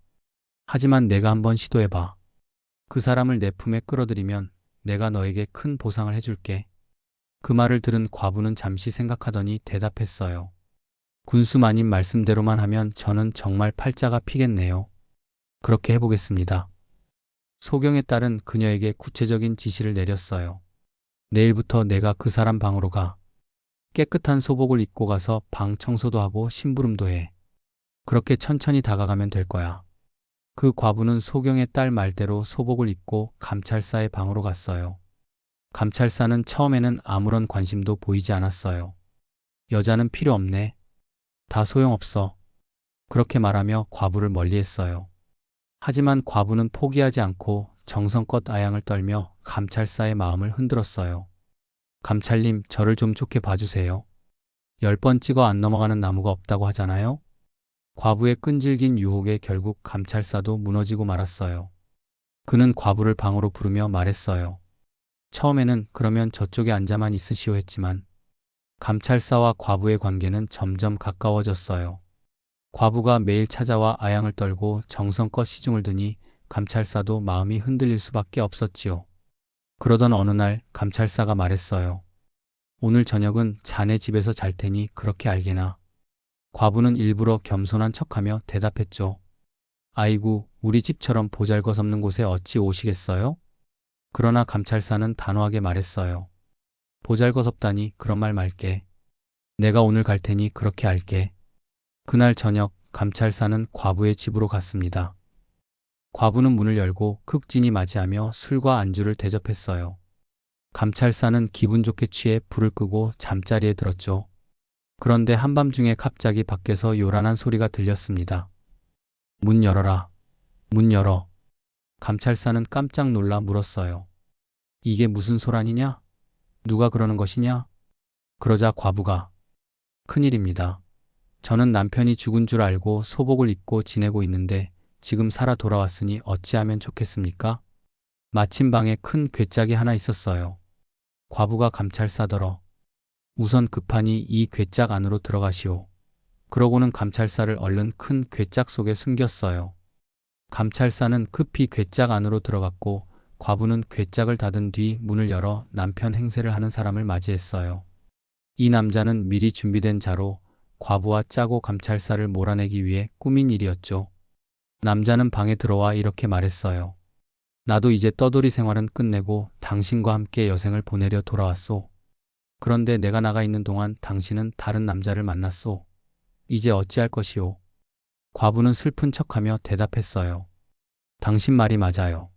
하지만 내가 한번 시도해봐. 그 사람을 내 품에 끌어들이면 내가 너에게 큰 보상을 해줄게. 그 말을 들은 과부는 잠시 생각하더니 대답했어요. 군수마님 말씀대로만 하면 저는 정말 팔자가 피겠네요. 그렇게 해보겠습니다. 소경의 딸은 그녀에게 구체적인 지시를 내렸어요. 내일부터 내가 그 사람 방으로 가. 깨끗한 소복을 입고 가서 방 청소도 하고 심부름도 해. 그렇게 천천히 다가가면 될 거야. 그 과부는 소경의 딸 말대로 소복을 입고 감찰사의 방으로 갔어요. 감찰사는 처음에는 아무런 관심도 보이지 않았어요. 여자는 필요 없네. 다 소용없어. 그렇게 말하며 과부를 멀리했어요. 하지만 과부는 포기하지 않고 정성껏 아양을 떨며 감찰사의 마음을 흔들었어요. 감찰님, 저를 좀 좋게 봐주세요. 10번 찍어 안 넘어가는 나무가 없다고 하잖아요. 과부의 끈질긴 유혹에 결국 감찰사도 무너지고 말았어요. 그는 과부를 방으로 부르며 말했어요. 처음에는 그러면 저쪽에 앉아만 있으시오 했지만 감찰사와 과부의 관계는 점점 가까워졌어요. 과부가 매일 찾아와 아양을 떨고 정성껏 시중을 드니 감찰사도 마음이 흔들릴 수밖에 없었지요. 그러던 어느 날 감찰사가 말했어요. 오늘 저녁은 자네 집에서 잘 테니 그렇게 알게나. 과부는 일부러 겸손한 척하며 대답했죠. 아이고, 우리 집처럼 보잘것없는 곳에 어찌 오시겠어요? 그러나 감찰사는 단호하게 말했어요. 보잘것없다니 그런 말 말게. 내가 오늘 갈 테니 그렇게 할게. 그날 저녁 감찰사는 과부의 집으로 갔습니다. 과부는 문을 열고 극진히 맞이하며 술과 안주를 대접했어요. 감찰사는 기분 좋게 취해 불을 끄고 잠자리에 들었죠. 그런데 한밤중에 갑자기 밖에서 요란한 소리가 들렸습니다. 문 열어라. 문 열어. 감찰사는 깜짝 놀라 물었어요. 이게 무슨 소란이냐? 누가 그러는 것이냐? 그러자 과부가 큰일입니다. 저는 남편이 죽은 줄 알고 소복을 입고 지내고 있는데 지금 살아 돌아왔으니 어찌하면 좋겠습니까? 마침 방에 큰 괴짝이 하나 있었어요. 과부가 감찰사더러 우선 급하니 이 괴짝 안으로 들어가시오. 그러고는 감찰사를 얼른 큰 괴짝 속에 숨겼어요. 감찰사는 급히 괴짝 안으로 들어갔고 과부는 괴짝을 닫은 뒤 문을 열어 남편 행세를 하는 사람을 맞이했어요. 이 남자는 미리 준비된 자로 과부와 짜고 감찰사를 몰아내기 위해 꾸민 일이었죠. 남자는 방에 들어와 이렇게 말했어요. 나도 이제 떠돌이 생활은 끝내고 당신과 함께 여생을 보내려 돌아왔소. 그런데 내가 나가 있는 동안 당신은 다른 남자를 만났소. 이제 어찌할 것이오? 과부는 슬픈 척하며 대답했어요. 당신 말이 맞아요.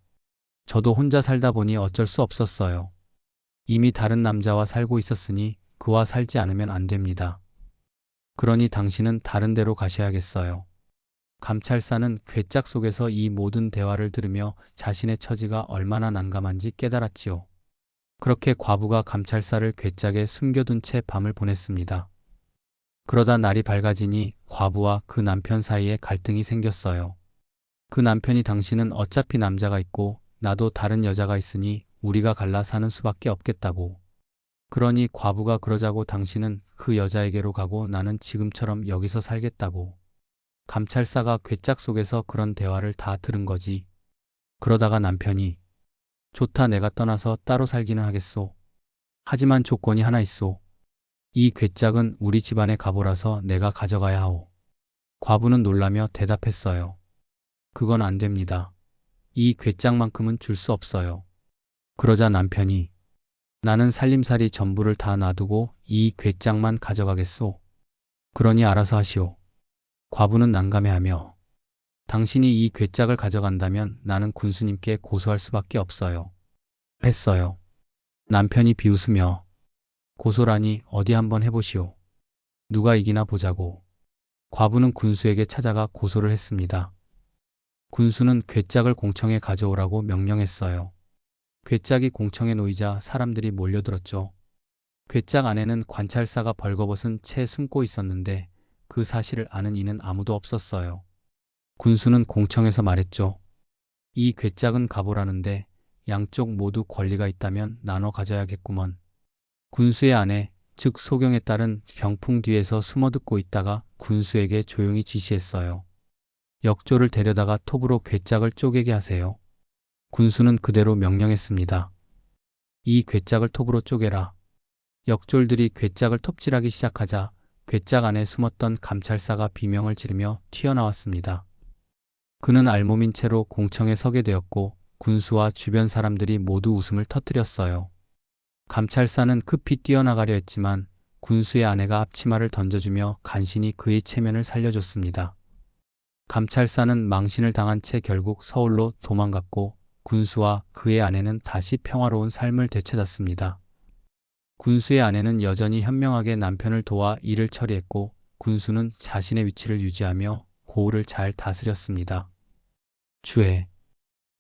저도 혼자 살다 보니 어쩔 수 없었어요. 이미 다른 남자와 살고 있었으니 그와 살지 않으면 안 됩니다. 그러니 당신은 다른 데로 가셔야겠어요. 감찰사는 괴짝 속에서 이 모든 대화를 들으며 자신의 처지가 얼마나 난감한지 깨달았지요. 그렇게 과부가 감찰사를 괴짝에 숨겨둔 채 밤을 보냈습니다. 그러다 날이 밝아지니 과부와 그 남편 사이에 갈등이 생겼어요. 그 남편이 당신은 어차피 남자가 있고 나도 다른 여자가 있으니 우리가 갈라 사는 수밖에 없겠다고. 그러니 과부가 그러자고 당신은 그 여자에게로 가고 나는 지금처럼 여기서 살겠다고. 감찰사가 괴짝 속에서 그런 대화를 다 들은 거지. 그러다가 남편이 좋다 내가 떠나서 따로 살기는 하겠소. 하지만 조건이 하나 있소. 이 괴짝은 우리 집안의 가보라서 내가 가져가야 하오. 과부는 놀라며 대답했어요. 그건 안 됩니다. 이 괴짝만큼은 줄 수 없어요. 그러자 남편이 나는 살림살이 전부를 다 놔두고 이 괴짝만 가져가겠소. 그러니 알아서 하시오. 과부는 난감해하며 당신이 이 괴짝을 가져간다면 나는 군수님께 고소할 수밖에 없어요. 했어요. 남편이 비웃으며 고소라니 어디 한번 해보시오. 누가 이기나 보자고. 과부는 군수에게 찾아가 고소를 했습니다. 군수는 괴짝을 공청에 가져오라고 명령했어요. 괴짝이 공청에 놓이자 사람들이 몰려들었죠. 괴짝 안에는 관찰사가 벌거벗은 채 숨고 있었는데 그 사실을 아는 이는 아무도 없었어요. 군수는 공청에서 말했죠. 이 괴짝은 가보라는데 양쪽 모두 권리가 있다면 나눠 가져야겠구먼. 군수의 아내, 즉 소경의 딸은 병풍 뒤에서 숨어듣고 있다가 군수에게 조용히 지시했어요. 역조를 데려다가 톱으로 괴짝을 쪼개게 하세요. 군수는 그대로 명령했습니다. 이 괴짝을 톱으로 쪼개라. 역졸들이 괴짝을 톱질하기 시작하자 괴짝 안에 숨었던 감찰사가 비명을 지르며 튀어나왔습니다. 그는 알몸인 채로 공청에 서게 되었고 군수와 주변 사람들이 모두 웃음을 터뜨렸어요. 감찰사는 급히 뛰어나가려 했지만 군수의 아내가 앞치마를 던져주며 간신히 그의 체면을 살려줬습니다. 감찰사는 망신을 당한 채 결국 서울로 도망갔고 군수와 그의 아내는 다시 평화로운 삶을 되찾았습니다. 군수의 아내는 여전히 현명하게 남편을 도와 일을 처리했고 군수는 자신의 위치를 유지하며 고을을 잘 다스렸습니다. 주해.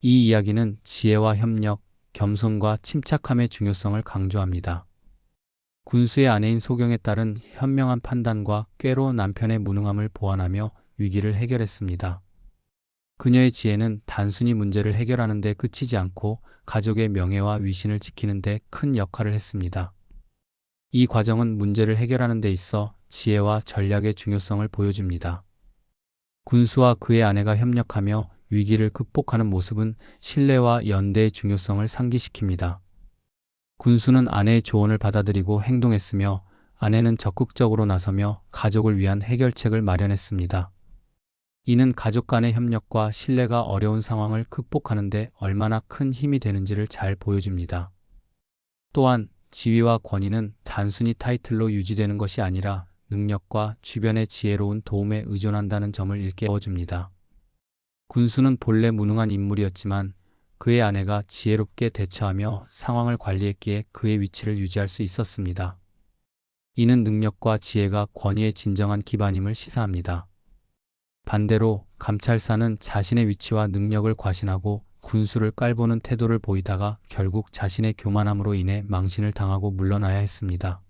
이 이야기는 지혜와 협력, 겸손과 침착함의 중요성을 강조합니다. 군수의 아내인 소경의 딸은 현명한 판단과 꾀로 남편의 무능함을 보완하며 위기를 해결했습니다. 그녀의 지혜는 단순히 문제를 해결하는 데 그치지 않고 가족의 명예와 위신을 지키는 데 큰 역할을 했습니다. 이 과정은 문제를 해결하는 데 있어 지혜와 전략의 중요성을 보여줍니다. 군수와 그의 아내가 협력하며 위기를 극복하는 모습은 신뢰와 연대의 중요성을 상기시킵니다. 군수는 아내의 조언을 받아들이고 행동했으며 아내는 적극적으로 나서며 가족을 위한 해결책을 마련했습니다. 이는 가족 간의 협력과 신뢰가 어려운 상황을 극복하는 데 얼마나 큰 힘이 되는지를 잘 보여줍니다. 또한 지위와 권위는 단순히 타이틀로 유지되는 것이 아니라 능력과 주변의 지혜로운 도움에 의존한다는 점을 일깨워줍니다. 군수는 본래 무능한 인물이었지만 그의 아내가 지혜롭게 대처하며 상황을 관리했기에 그의 위치를 유지할 수 있었습니다. 이는 능력과 지혜가 권위의 진정한 기반임을 시사합니다. 반대로 감찰사는 자신의 위치와 능력을 과신하고 군수를 깔보는 태도를 보이다가 결국 자신의 교만함으로 인해 망신을 당하고 물러나야 했습니다.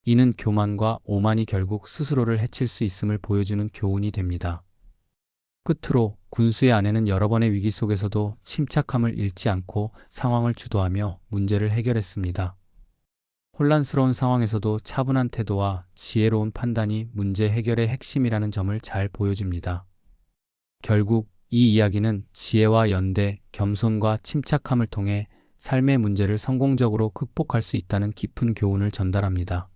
이는 교만과 오만이 결국 스스로를 해칠 수 있음을 보여주는 교훈이 됩니다. 끝으로 군수의 아내는 여러 번의 위기 속에서도 침착함을 잃지 않고 상황을 주도하며 문제를 해결했습니다. 혼란스러운 상황에서도 차분한 태도와 지혜로운 판단이 문제 해결의 핵심이라는 점을 잘 보여줍니다. 결국 이 이야기는 지혜와 연대, 겸손과 침착함을 통해 삶의 문제를 성공적으로 극복할 수 있다는 깊은 교훈을 전달합니다.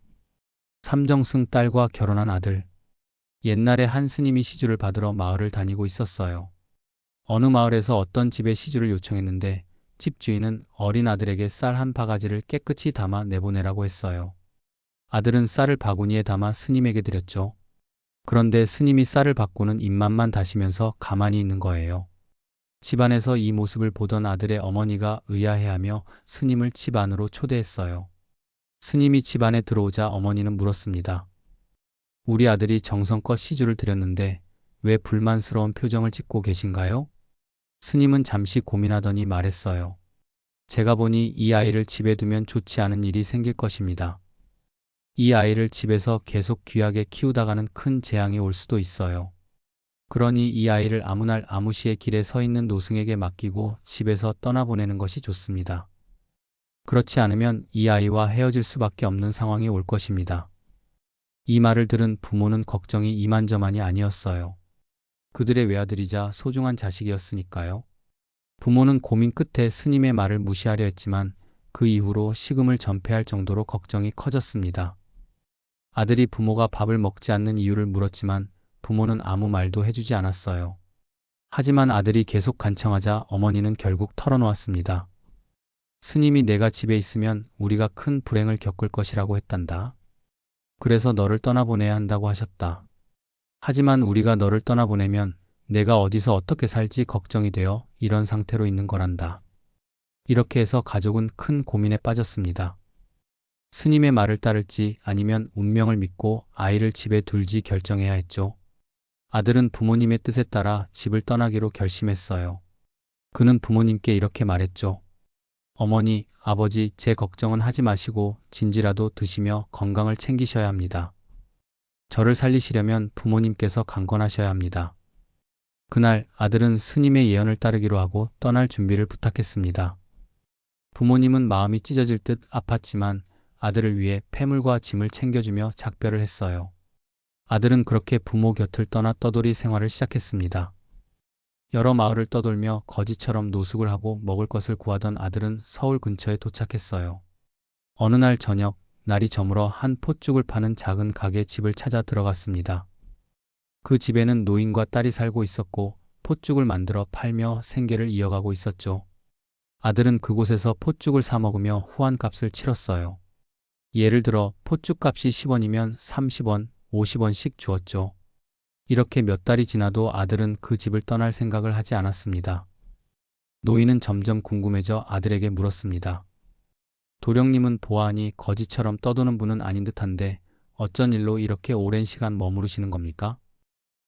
삼정승 딸과 결혼한 아들. 옛날에 한 스님이 시주를 받으러 마을을 다니고 있었어요. 어느 마을에서 어떤 집에 시주를 요청했는데 집주인은 어린 아들에게 쌀 한 바가지를 깨끗이 담아 내보내라고 했어요. 아들은 쌀을 바구니에 담아 스님에게 드렸죠. 그런데 스님이 쌀을 받고는 입맛만 다시면서 가만히 있는 거예요. 집안에서 이 모습을 보던 아들의 어머니가 의아해하며 스님을 집 안으로 초대했어요. 스님이 집 안에 들어오자 어머니는 물었습니다. 우리 아들이 정성껏 시주를 드렸는데 왜 불만스러운 표정을 짓고 계신가요? 스님은 잠시 고민하더니 말했어요. 제가 보니 이 아이를 집에 두면 좋지 않은 일이 생길 것입니다. 이 아이를 집에서 계속 귀하게 키우다가는 큰 재앙이 올 수도 있어요. 그러니 이 아이를 아무 날 아무 시에 길에 서 있는 노승에게 맡기고 집에서 떠나보내는 것이 좋습니다. 그렇지 않으면 이 아이와 헤어질 수밖에 없는 상황이 올 것입니다. 이 말을 들은 부모는 걱정이 이만저만이 아니었어요. 그들의 외아들이자 소중한 자식이었으니까요. 부모는 고민 끝에 스님의 말을 무시하려 했지만 그 이후로 식음을 전폐할 정도로 걱정이 커졌습니다. 아들이 부모가 밥을 먹지 않는 이유를 물었지만 부모는 아무 말도 해주지 않았어요. 하지만 아들이 계속 간청하자 어머니는 결국 털어놓았습니다. 스님이 내가 집에 있으면 우리가 큰 불행을 겪을 것이라고 했단다. 그래서 너를 떠나보내야 한다고 하셨다. 하지만 우리가 너를 떠나보내면 내가 어디서 어떻게 살지 걱정이 되어 이런 상태로 있는 거란다. 이렇게 해서 가족은 큰 고민에 빠졌습니다. 스님의 말을 따를지 아니면 운명을 믿고 아이를 집에 둘지 결정해야 했죠. 아들은 부모님의 뜻에 따라 집을 떠나기로 결심했어요. 그는 부모님께 이렇게 말했죠. 어머니, 아버지, 제 걱정은 하지 마시고 진지라도 드시며 건강을 챙기셔야 합니다. 저를 살리시려면 부모님께서 강건하셔야 합니다. 그날 아들은 스님의 예언을 따르기로 하고 떠날 준비를 부탁했습니다. 부모님은 마음이 찢어질 듯 아팠지만 아들을 위해 폐물과 짐을 챙겨주며 작별을 했어요. 아들은 그렇게 부모 곁을 떠나 떠돌이 생활을 시작했습니다. 여러 마을을 떠돌며 거지처럼 노숙을 하고 먹을 것을 구하던 아들은 서울 근처에 도착했어요. 어느 날 저녁, 날이 저물어 한 폿죽을 파는 작은 가게 집을 찾아 들어갔습니다. 그 집에는 노인과 딸이 살고 있었고 폿죽을 만들어 팔며 생계를 이어가고 있었죠. 아들은 그곳에서 폿죽을 사 먹으며 후한값을 치렀어요. 예를 들어 폿죽 값이 10원이면 30원, 50원씩 주었죠. 이렇게 몇 달이 지나도 아들은 그 집을 떠날 생각을 하지 않았습니다. 노인은 점점 궁금해져 아들에게 물었습니다. 도령님은 보아하니 거지처럼 떠도는 분은 아닌 듯한데 어쩐 일로 이렇게 오랜 시간 머무르시는 겁니까?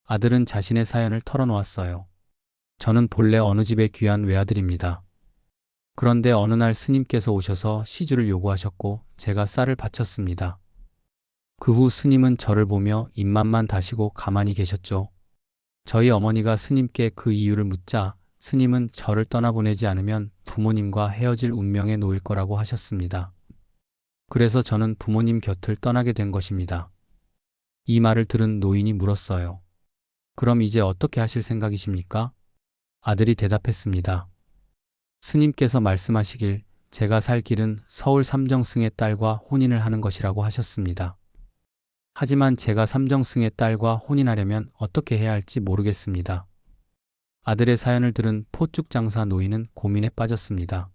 아들은 자신의 사연을 털어놓았어요. 저는 본래 어느 집의 귀한 외아들입니다. 그런데 어느 날 스님께서 오셔서 시주를 요구하셨고 제가 쌀을 바쳤습니다. 그 후 스님은 저를 보며 입맛만 다시고 가만히 계셨죠. 저희 어머니가 스님께 그 이유를 묻자 스님은 저를 떠나보내지 않으면 부모님과 헤어질 운명에 놓일 거라고 하셨습니다. 그래서 저는 부모님 곁을 떠나게 된 것입니다. 이 말을 들은 노인이 물었어요. 그럼 이제 어떻게 하실 생각이십니까? 아들이 대답했습니다. 스님께서 말씀하시길 제가 살 길은 서울 삼정승의 딸과 혼인을 하는 것이라고 하셨습니다. 하지만 제가 삼정승의 딸과 혼인하려면 어떻게 해야 할지 모르겠습니다. 아들의 사연을 들은 포죽장사 노인은 고민에 빠졌습니다.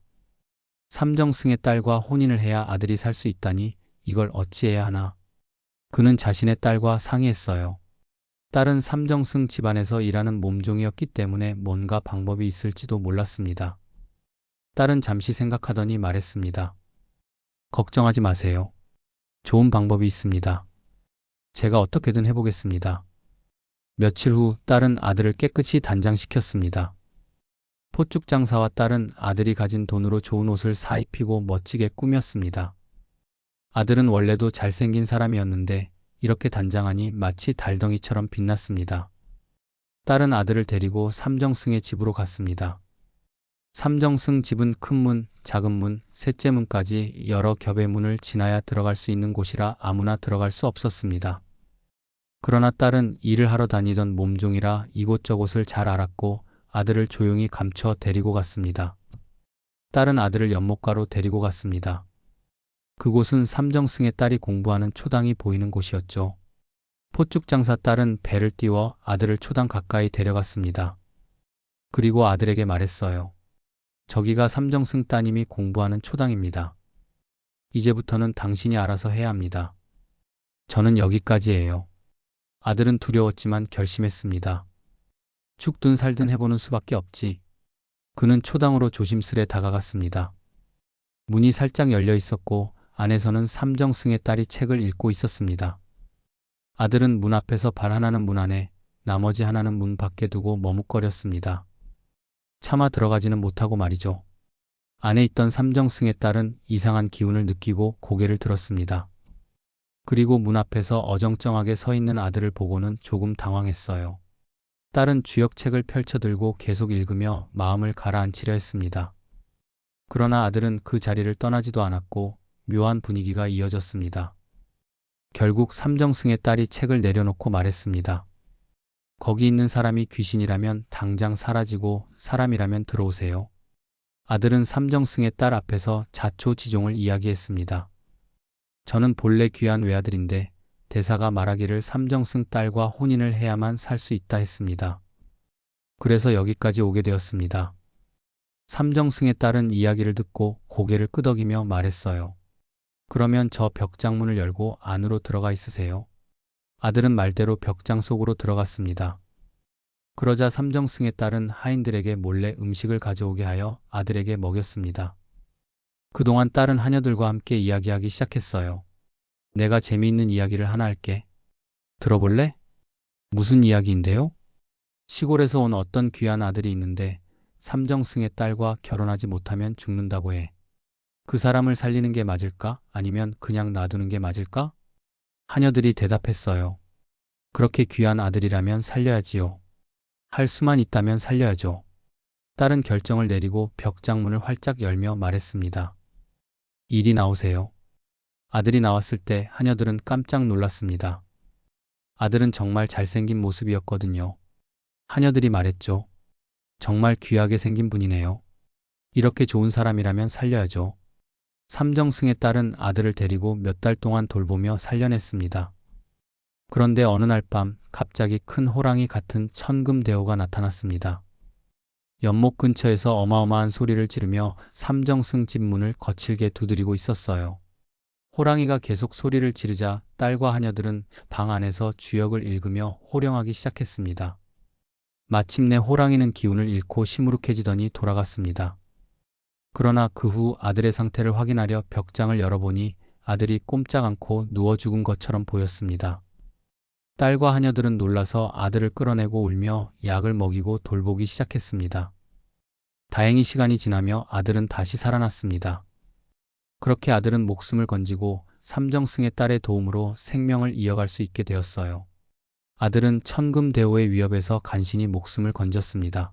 삼정승의 딸과 혼인을 해야 아들이 살 수 있다니 이걸 어찌해야 하나. 그는 자신의 딸과 상의했어요. 딸은 삼정승 집안에서 일하는 몸종이었기 때문에 뭔가 방법이 있을지도 몰랐습니다. 딸은 잠시 생각하더니 말했습니다. 걱정하지 마세요. 좋은 방법이 있습니다. 제가 어떻게든 해보겠습니다. 며칠 후 딸은 아들을 깨끗이 단장시켰습니다. 포죽장사와 딸은 아들이 가진 돈으로 좋은 옷을 사 입히고 멋지게 꾸몄습니다. 아들은 원래도 잘생긴 사람이었는데 이렇게 단장하니 마치 달덩이처럼 빛났습니다. 딸은 아들을 데리고 삼정승의 집으로 갔습니다. 삼정승 집은 큰 문, 작은 문, 셋째 문까지 여러 겹의 문을 지나야 들어갈 수 있는 곳이라 아무나 들어갈 수 없었습니다. 그러나 딸은 일을 하러 다니던 몸종이라 이곳저곳을 잘 알았고 아들을 조용히 감춰 데리고 갔습니다. 딸은 아들을 연못가로 데리고 갔습니다. 그곳은 삼정승의 딸이 공부하는 초당이 보이는 곳이었죠. 포죽장사 딸은 배를 띄워 아들을 초당 가까이 데려갔습니다. 그리고 아들에게 말했어요. 저기가 삼정승 따님이 공부하는 초당입니다. 이제부터는 당신이 알아서 해야 합니다. 저는 여기까지예요. 아들은 두려웠지만 결심했습니다. 죽든 살든 해보는 수밖에 없지. 그는 초당으로 조심스레 다가갔습니다. 문이 살짝 열려 있었고 안에서는 삼정승의 딸이 책을 읽고 있었습니다. 아들은 문 앞에서 발 하나는 문 안에, 나머지 하나는 문 밖에 두고 머뭇거렸습니다. 차마 들어가지는 못하고 말이죠. 안에 있던 삼정승의 딸은 이상한 기운을 느끼고 고개를 들었습니다. 그리고 문 앞에서 어정쩡하게 서 있는 아들을 보고는 조금 당황했어요. 딸은 주역책을 펼쳐들고 계속 읽으며 마음을 가라앉히려 했습니다. 그러나 아들은 그 자리를 떠나지도 않았고 묘한 분위기가 이어졌습니다. 결국 삼정승의 딸이 책을 내려놓고 말했습니다. 거기 있는 사람이 귀신이라면 당장 사라지고 사람이라면 들어오세요. 아들은 삼정승의 딸 앞에서 자초지종을 이야기했습니다. 저는 본래 귀한 외아들인데 대사가 말하기를 삼정승 딸과 혼인을 해야만 살 수 있다 했습니다. 그래서 여기까지 오게 되었습니다. 삼정승의 딸은 이야기를 듣고 고개를 끄덕이며 말했어요. 그러면 저 벽장문을 열고 안으로 들어가 있으세요. 아들은 말대로 벽장 속으로 들어갔습니다. 그러자 삼정승의 딸은 하인들에게 몰래 음식을 가져오게 하여 아들에게 먹였습니다. 그동안 딸은 하녀들과 함께 이야기하기 시작했어요. 내가 재미있는 이야기를 하나 할게. 들어볼래? 무슨 이야기인데요? 시골에서 온 어떤 귀한 아들이 있는데 삼정승의 딸과 결혼하지 못하면 죽는다고 해. 그 사람을 살리는 게 맞을까? 아니면 그냥 놔두는 게 맞을까? 하녀들이 대답했어요. 그렇게 귀한 아들이라면 살려야지요. 할 수만 있다면 살려야죠. 딸은 결정을 내리고 벽장문을 활짝 열며 말했습니다. 이리 나오세요. 아들이 나왔을 때 하녀들은 깜짝 놀랐습니다. 아들은 정말 잘생긴 모습이었거든요. 하녀들이 말했죠. 정말 귀하게 생긴 분이네요. 이렇게 좋은 사람이라면 살려야죠. 삼정승의 딸은 아들을 데리고 몇 달 동안 돌보며 살려냈습니다. 그런데 어느 날 밤 갑자기 큰 호랑이 같은 천금대오가 나타났습니다. 연못 근처에서 어마어마한 소리를 지르며 삼정승 집 문을 거칠게 두드리고 있었어요. 호랑이가 계속 소리를 지르자 딸과 하녀들은 방 안에서 주역을 읽으며 호령하기 시작했습니다. 마침내 호랑이는 기운을 잃고 시무룩해지더니 돌아갔습니다. 그러나 그 후 아들의 상태를 확인하려 벽장을 열어보니 아들이 꼼짝 않고 누워 죽은 것처럼 보였습니다. 딸과 하녀들은 놀라서 아들을 끌어내고 울며 약을 먹이고 돌보기 시작했습니다. 다행히 시간이 지나며 아들은 다시 살아났습니다. 그렇게 아들은 목숨을 건지고 삼정승의 딸의 도움으로 생명을 이어갈 수 있게 되었어요. 아들은 천금대오의 위협에서 간신히 목숨을 건졌습니다.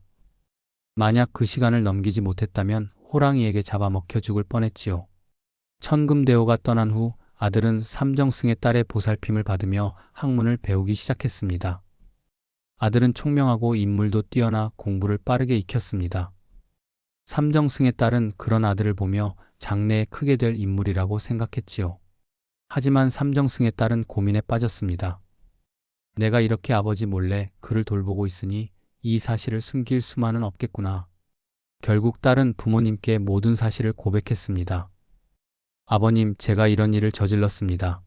만약 그 시간을 넘기지 못했다면 호랑이에게 잡아먹혀 죽을 뻔했지요. 천금대오가 떠난 후 아들은 삼정승의 딸의 보살핌을 받으며 학문을 배우기 시작했습니다. 아들은 총명하고 인물도 뛰어나 공부를 빠르게 익혔습니다. 삼정승의 딸은 그런 아들을 보며 장래에 크게 될 인물이라고 생각했지요. 하지만 삼정승의 딸은 고민에 빠졌습니다. 내가 이렇게 아버지 몰래 그를 돌보고 있으니 이 사실을 숨길 수만은 없겠구나. 결국 딸은 부모님께 모든 사실을 고백했습니다. 아버님, 제가 이런 일을 저질렀습니다.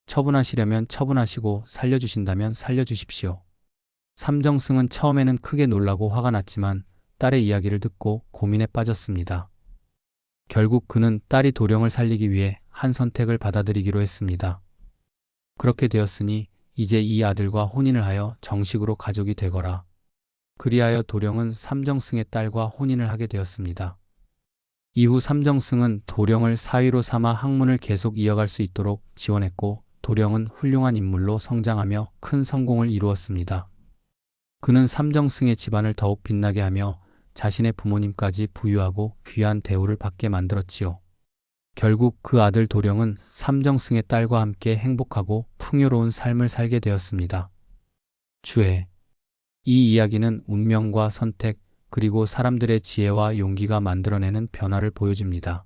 처분하시려면 처분하시고 살려주신다면 살려주십시오. 삼정승은 처음에는 크게 놀라고 화가 났지만 딸의 이야기를 듣고 고민에 빠졌습니다. 결국 그는 딸이 도령을 살리기 위해 한 선택을 받아들이기로 했습니다. 그렇게 되었으니 이제 이 아들과 혼인을 하여 정식으로 가족이 되거라. 그리하여 도령은 삼정승의 딸과 혼인을 하게 되었습니다. 이후 삼정승은 도령을 사위로 삼아 학문을 계속 이어갈 수 있도록 지원했고 도령은 훌륭한 인물로 성장하며 큰 성공을 이루었습니다. 그는 삼정승의 집안을 더욱 빛나게 하며 자신의 부모님까지 부유하고 귀한 대우를 받게 만들었지요. 결국 그 아들 도령은 삼정승의 딸과 함께 행복하고 풍요로운 삶을 살게 되었습니다. 주해. 이 이야기는 운명과 선택, 그리고 사람들의 지혜와 용기가 만들어내는 변화를 보여줍니다.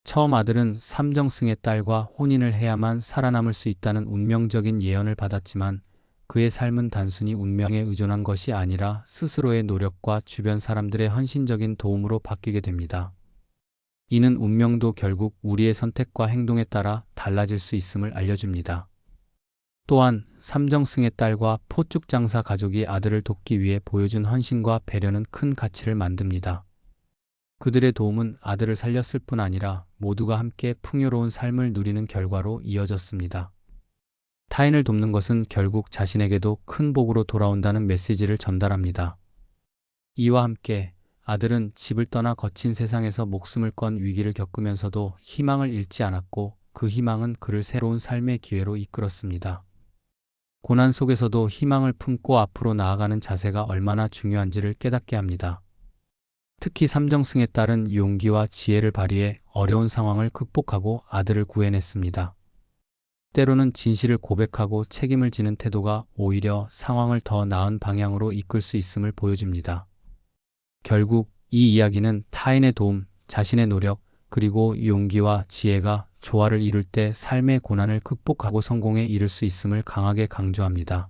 처음 아들은 삼정승의 딸과 혼인을 해야만 살아남을 수 있다는 운명적인 예언을 받았지만 그의 삶은 단순히 운명에 의존한 것이 아니라 스스로의 노력과 주변 사람들의 헌신적인 도움으로 바뀌게 됩니다. 이는 운명도 결국 우리의 선택과 행동에 따라 달라질 수 있음을 알려줍니다. 또한 삼정승의 딸과 포축장사 가족이 아들을 돕기 위해 보여준 헌신과 배려는 큰 가치를 만듭니다. 그들의 도움은 아들을 살렸을 뿐 아니라 모두가 함께 풍요로운 삶을 누리는 결과로 이어졌습니다. 타인을 돕는 것은 결국 자신에게도 큰 복으로 돌아온다는 메시지를 전달합니다. 이와 함께 아들은 집을 떠나 거친 세상에서 목숨을 건 위기를 겪으면서도 희망을 잃지 않았고 그 희망은 그를 새로운 삶의 기회로 이끌었습니다. 고난 속에서도 희망을 품고 앞으로 나아가는 자세가 얼마나 중요한지를 깨닫게 합니다. 특히 삼정승의 딸은 용기와 지혜를 발휘해 어려운 상황을 극복하고 아들을 구해냈습니다. 때로는 진실을 고백하고 책임을 지는 태도가 오히려 상황을 더 나은 방향으로 이끌 수 있음을 보여줍니다. 결국 이 이야기는 타인의 도움, 자신의 노력, 그리고 용기와 지혜가 조화를 이룰 때 삶의 고난을 극복하고 성공에 이를 수 있음을 강하게 강조합니다.